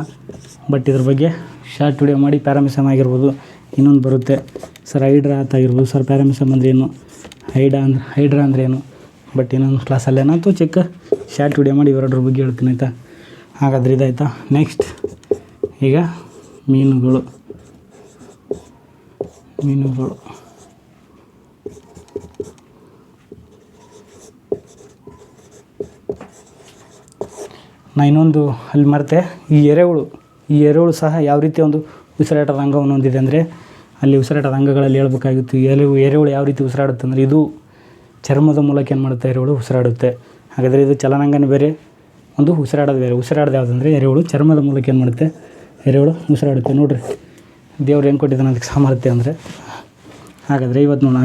Speaker 1: ಬಟ್ ಇದ್ರ ಬಗ್ಗೆ ಶಾರ್ಟ್ ವಿಡಿಯೋ ಮಾಡಿ ಪ್ಯಾರಾಮಿಸಿಯಮ್ ಆಗಿರ್ಬೋದು. ಇನ್ನೊಂದು ಬರುತ್ತೆ ಸರ್ ಹೈಡ್ರಾ ಅಂತ ಆಗಿರ್ಬೋದು. ಸರ್ ಪ್ಯಾರಾಮಿಸಿಯಮ್ ಅಂದರೆ ಏನು, ಹೈಡ್ರಾ ಅಂದರೆ ಏನು, ಬಟ್ ಇನ್ನೊಂದು ಕ್ಲಾಸಲ್ಲೇನಂತೂ ಚಿಕ್ಕ ಶಾರ್ಟ್ ವಿಡಿಯೋ ಮಾಡಿ ಇವೆರಡರ ಬಗ್ಗೆ ಹೇಳ್ತೀನಿ ಆಯಿತಾ. ಹಾಗಾದರೆ ಇದಾಯಿತಾ. ನೆಕ್ಸ್ಟ್ ಈಗ ಮೀನುಗಳು ನಾ ಇನ್ನೊಂದು ಅಲ್ಲಿ ಮರೆತೆ, ಈ ಎರೆಹುಳು ಸಹ ಯಾವ ರೀತಿ ಒಂದು ಉಸಿರಾಟದ ಅಂಗವನ್ನು ಹೊಂದಿದೆ ಅಂದರೆ ಅಲ್ಲಿ ಉಸಿರಾಟದ ಅಂಗಗಳಲ್ಲಿ ಹೇಳ್ಬೇಕಾಗಿತ್ತು. ಎರೆಹುಳು ಯಾವ ರೀತಿ ಉಸಿರಾಡುತ್ತೆ ಅಂದರೆ ಇದು ಚರ್ಮದ ಮೂಲಕ ಏನು ಮಾಡುತ್ತೆ ಎರೆಹುಳು ಉಸಿರಾಡುತ್ತೆ. ಹಾಗಾದರೆ ಇದು ಚಲನಾಂಗನೇ ಬೇರೆ, ಒಂದು ಉಸಿರಾಡೋದು ಬೇರೆ. ಉಸಿರಾಡೋದು ಯಾವುದಂದರೆ ಎರೆಹುಳು ಚರ್ಮದ ಮೂಲಕ ಏನು ಮಾಡುತ್ತೆ ಎರೆಹುಳು ಉಸಿರಾಡುತ್ತೆ. ನೋಡಿರಿ ದೇವ್ರು ಏನು ಕೊಟ್ಟಿದ್ದಾನೆ ಅದಕ್ಕೆ ಸಾಮರ್ಥ್ಯ ಅಂದರೆ. ಹಾಗಾದರೆ ಇವತ್ತು ನೋಡಿ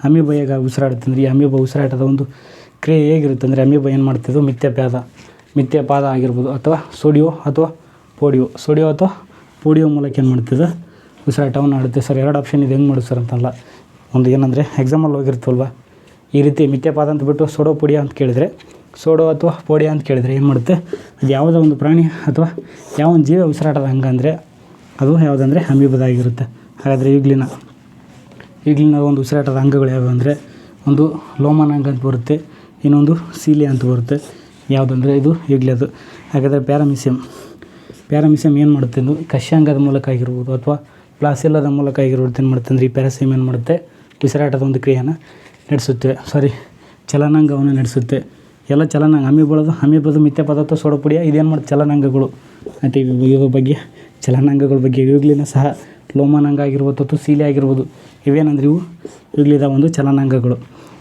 Speaker 1: ಅಮೀಬ ಹೇಗೆ ಉಸಿರಾಡುತ್ತೆ ಅಂದರೆ, ಈ ಅಮೀಬ ಉಸಿರಾಟದ ಒಂದು ಕ್ರಿಯೆ ಹೇಗಿರುತ್ತೆ ಅಂದರೆ, ಅಮೀಬ ಏನು ಮಾಡ್ತಿದ್ದು ಮಿಥ್ಯಪಾದ ಆಗಿರ್ಬೋದು, ಅಥವಾ ಸೋಡಿಯೋ ಅಥವಾ ಪೋಡಿಯೋ ಮೂಲಕ ಏನು ಮಾಡ್ತಿದ್ದು ಉಸಿರಾಟವನ್ನು ಆಡುತ್ತೆ. ಸರ್ 2 ಆಪ್ಷನ್ ಇದೆ, ಹೆಂಗೆ ಮಾಡೋದು ಸರ್ ಅಂತಲ್ಲ. ಒಂದು ಏನಂದರೆ ಎಕ್ಸಾಮಲ್ಲಿ ಹೋಗಿರ್ತಲ್ವ, ಈ ರೀತಿ ಮಿಥ್ಯಪಾದ ಅಂತ ಬಿಟ್ಟು ಸೋಡೋ ಪೋಡಿಯೋ ಅಂತ ಕೇಳಿದರೆ, ಸೋಡೋ ಅಥವಾ ಪೋಡಿಯೋ ಅಂತ ಕೇಳಿದರೆ ಏನು ಮಾಡುತ್ತೆ, ಅದು ಯಾವುದೋ ಒಂದು ಪ್ರಾಣಿ ಅಥವಾ ಯಾವ ಒಂದು ಜೀವ ಉಸಿರಾಟದ ಅಂಗ ಅಂದರೆ ಅದು ಯಾವುದಂದರೆ ಅಮೀಬದಾಗಿರುತ್ತೆ. ಹಾಗಾದರೆ ಈಗಲಿನ ಒಂದು ಉಸಿರಾಟದ ಅಂಗಗಳು ಯಾವುವು ಅಂದರೆ, ಒಂದು ಲೋಮನಾಂಗ ಅಂತ ಬರುತ್ತೆ, ಇನ್ನೊಂದು ಸೀಲಿಯಾ ಅಂತ ಬರುತ್ತೆ. ಯಾವುದಂದರೆ ಇದು ಈಗಲದು. ಹಾಗಾದರೆ ಪ್ಯಾರಾಮಿಸಿಯಮ್ ಏನು ಮಾಡುತ್ತೆ ಇದು ಕಶ್ಯಾಂಗದ ಮೂಲಕ ಆಗಿರ್ಬೋದು ಅಥವಾ ಪ್ಲಾಸಿಲ್ಲದ ಮೂಲಕ ಆಗಿರ್ಬೋದು. ಏನು ಮಾಡುತ್ತೆ ಅಂದರೆ ಈ ಪ್ಯಾರಾಸಿಯಮ್ ಏನು ಮಾಡುತ್ತೆ ಉಸಿರಾಟದ ಒಂದು ಕ್ರಿಯೆಯನ್ನು ನಡೆಸುತ್ತೆ, ಚಲನಾಂಗವನ್ನು ನಡೆಸುತ್ತೆ. ಎಲ್ಲ ಅಮೀಬದ ಮಿಥ್ಯಪಾದ ಅಥವಾ ಸೋಡೋಪುಡಿಯ ಇದೇನು ಮಾಡುತ್ತೆ ಚಲನಾಂಗಗಳು ಮತ್ತು ಇದ್ರ ಬಗ್ಗೆ ಚಲನಾಂಗಗಳ ಬಗ್ಗೆ ಈಗಲಿನ ಸಹ ಲೋಮನಾಂಗ ಆಗಿರ್ಬೋದು ಅಥವಾ ಸೀಲೆ ಆಗಿರ್ಬೋದು, ಇವೇನಂದ್ರೆ ಇವು ಈಗಲಿದ ಒಂದು ಚಲನಾಂಗಗಳು.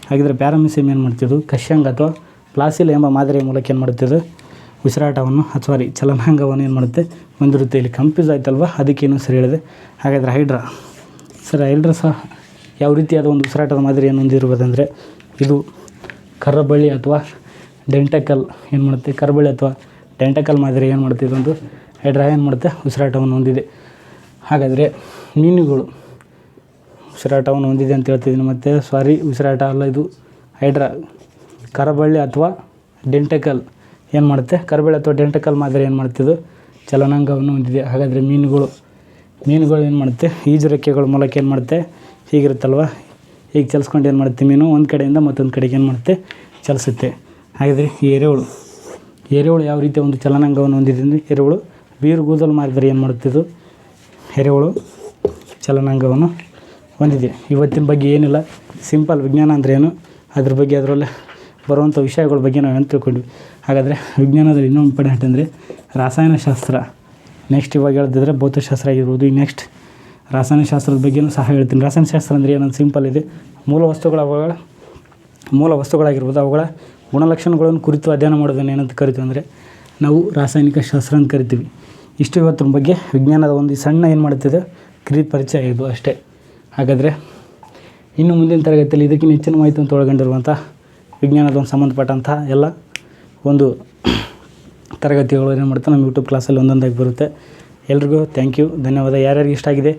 Speaker 1: ಹಾಗಿದ್ರೆ ಪ್ಯಾರಾಮಿಸಿಯಮ್ ಏನು ಮಾಡ್ತಿದ್ದು ಕಶ್ಯಾಂಗ ಅಥವಾ ಪ್ಲಾಸಿಲ್ ಎಂಬ ಮಾದರಿಯ ಮೂಲಕ ಏನು ಮಾಡುತ್ತಿದ್ದು ಉಸಿರಾಟವನ್ನು ಚಲನಾಂಗವನ್ನು ಏನು ಮಾಡುತ್ತೆ ಹೊಂದಿರುತ್ತೆ. ಇಲ್ಲಿ ಕನ್ಫ್ಯೂಸ್ ಆಯ್ತಲ್ವ, ಅದಕ್ಕೇನು ಸರಿ ಹೇಳಿದೆ. ಹಾಗಾದರೆ ಹೈಡ್ರಾ ಸಹ ಯಾವ ರೀತಿಯಾದ ಒಂದು ಉಸಿರಾಟದ ಮಾದರಿಯನ್ನು ಹೊಂದಿರುವುದಂದರೆ, ಇದು ಕರ್ರಬಳ್ಳಿ ಅಥವಾ ಡೆಂಟಕಲ್ ಏನು ಮಾಡುತ್ತೆ, ಕರ್ರಬಳ್ಳಿ ಅಥವಾ ಡೆಂಟಕಲ್ ಮಾದರಿ ಏನು ಮಾಡುತ್ತೆ, ಇದೊಂದು ಹೈಡ್ರಾ ಏನು ಮಾಡುತ್ತೆ ಉಸಿರಾಟವನ್ನು ಹೊಂದಿದೆ. ಹಾಗಾದರೆ ಮೀನುಗಳು ಉಸಿರಾಟವನ್ನು ಹೊಂದಿದೆ ಅಂತ ಹೇಳ್ತಿದ್ದೀನಿ. ಮತ್ತು ಉಸಿರಾಟ ಅಲ್ಲ, ಇದು ಹೈಡ್ರಾ ಕರಬಳ್ಳಿ ಅಥವಾ ಡೆಂಟಕಲ್ ಏನು ಮಾಡುತ್ತೆ, ಕರಬಳ್ಳಿ ಅಥವಾ ಡೆಂಟಕಲ್ ಮಾದರಿ ಏನು ಮಾಡ್ತಿದ್ದು ಚಲನಾಂಗವನ್ನು ಹೊಂದಿದೆ. ಹಾಗಾದರೆ ಮೀನುಗಳು ಏನು ಮಾಡುತ್ತೆ, ಈಜು ರೆಕ್ಕೆಗಳ ಮೂಲಕ ಏನು ಮಾಡುತ್ತೆ, ಹೀಗಿರುತ್ತಲ್ವ, ಹೀಗೆ ಚಲಿಸ್ಕೊಂಡು ಏನು ಮಾಡುತ್ತೆ ಮೀನು ಒಂದು ಕಡೆಯಿಂದ ಮತ್ತೊಂದು ಕಡೆಗೆ ಏನು ಮಾಡುತ್ತೆ ಚಲಿಸುತ್ತೆ. ಹಾಗಾದರೆ ಈ ಎರೆಹುಳು ಯಾವ ರೀತಿಯ ಒಂದು ಚಲನಾಂಗವನ್ನು ಹೊಂದಿದೆ ಅಂದರೆ, ಎರೆಹುಳು ಬೀರುಗೂದಲು ಮಾದರಿ ಏನು ಮಾಡುತ್ತಿದ್ದು ಎರೆಹುಳು ಚಲನಾಂಗವನ್ನು ಹೊಂದಿದೆ. ಇವತ್ತಿನ ಬಗ್ಗೆ ಏನಿಲ್ಲ, ಸಿಂಪಲ್ ವಿಜ್ಞಾನ ಅಂದರೆ ಏನು, ಅದ್ರ ಬಗ್ಗೆ ಅದರಲ್ಲೇ ಬರುವಂಥ ವಿಷಯಗಳ ಬಗ್ಗೆ ನಾವು ಏನು ತಿಳ್ಕೊಂಡ್ವಿ. ಹಾಗಾದರೆ ವಿಜ್ಞಾನದಲ್ಲಿ ಇನ್ನೊಂದು ಇಂಪಾರ್ಟೆಂಟ್ ಅಂದರೆ ರಾಸಾಯನಶಾಸ್ತ್ರ. ನೆಕ್ಸ್ಟ್ ಇವಾಗ ಹೇಳ್ತಿದ್ರೆ ಭೌತಶಾಸ್ತ್ರ ಆಗಿರ್ಬೋದು. ಈ ನೆಕ್ಸ್ಟ್ ರಾಸಾಯನಶಾಸ್ತ್ರದ ಬಗ್ಗೆಯೂ ಸಹ ಹೇಳ್ತೀನಿ. ರಾಸಾಯನಶಾಸ್ತ್ರ ಅಂದರೆ ಏನಂತ ಸಿಂಪಲ್ ಇದೆ, ಮೂಲ ವಸ್ತುಗಳಾಗಿರ್ಬೋದು ಅವುಗಳ ಗುಣಲಕ್ಷಣಗಳನ್ನು ಕುರಿತು ಅಧ್ಯಯನ ಮಾಡೋದನ್ನು ಏನಂತ ಕರಿತೀವಿ ಅಂದರೆ ನಾವು ರಾಸಾಯನಿಕ ಶಾಸ್ತ್ರ ಅಂತ ಕರಿತೀವಿ. ಇಷ್ಟು ಇವತ್ತಿನ ಬಗ್ಗೆ ವಿಜ್ಞಾನದ ಒಂದು ಸಣ್ಣ ಏನು ಮಾಡ್ತಿದೆ ಪರಿಚಯ ಇದು ಅಷ್ಟೇ. ಹಾಗಾದರೆ ಇನ್ನು ಮುಂದಿನ ತರಗತಿಯಲ್ಲಿ ಇದಕ್ಕಿಂತ ಹೆಚ್ಚಿನ ಮಾಹಿತಿಯನ್ನು ಒಳಗೊಂಡಿರುವಂಥ ವಿಜ್ಞಾನದ ಒಂದು ಸಂಬಂಧಪಟ್ಟಂಥ ಎಲ್ಲ ಒಂದು ತರಗತಿಗಳು ಏನು ಮಾಡ್ತಾರೆ ನಮ್ಮ ಯೂಟ್ಯೂಬ್ ಕ್ಲಾಸಲ್ಲಿ ಒಂದೊಂದಾಗಿ ಬರುತ್ತೆ. ಎಲ್ರಿಗೂ ಥ್ಯಾಂಕ್ ಯು, ಧನ್ಯವಾದ. ಯಾರ್ಯಾರಿಗೆ ಇಷ್ಟ ಆಗಿದೆ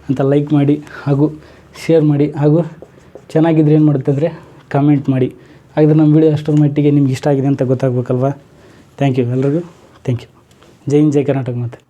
Speaker 1: ಅಂತ ಲೈಕ್ ಮಾಡಿ ಹಾಗೂ ಶೇರ್ ಮಾಡಿ, ಹಾಗೂ ಚೆನ್ನಾಗಿದ್ರೆ ಏನು ಮಾಡುತ್ತೆ ಅಂದರೆ ಕಮೆಂಟ್ ಮಾಡಿ. ಹಾಗಿದ್ರೆ ನಮ್ಮ ವಿಡಿಯೋ ಅಷ್ಟರ ಮಟ್ಟಿಗೆ ನಿಮ್ಗೆ ಇಷ್ಟ ಆಗಿದೆ ಅಂತ ಗೊತ್ತಾಗಬೇಕಲ್ವ. ಥ್ಯಾಂಕ್ ಯು, ಎಲ್ರಿಗೂ ಥ್ಯಾಂಕ್ ಯು. ಜೈ ಹಿಂದ್, ಜೈ ಕರ್ನಾಟಕ. ಮತ್ತು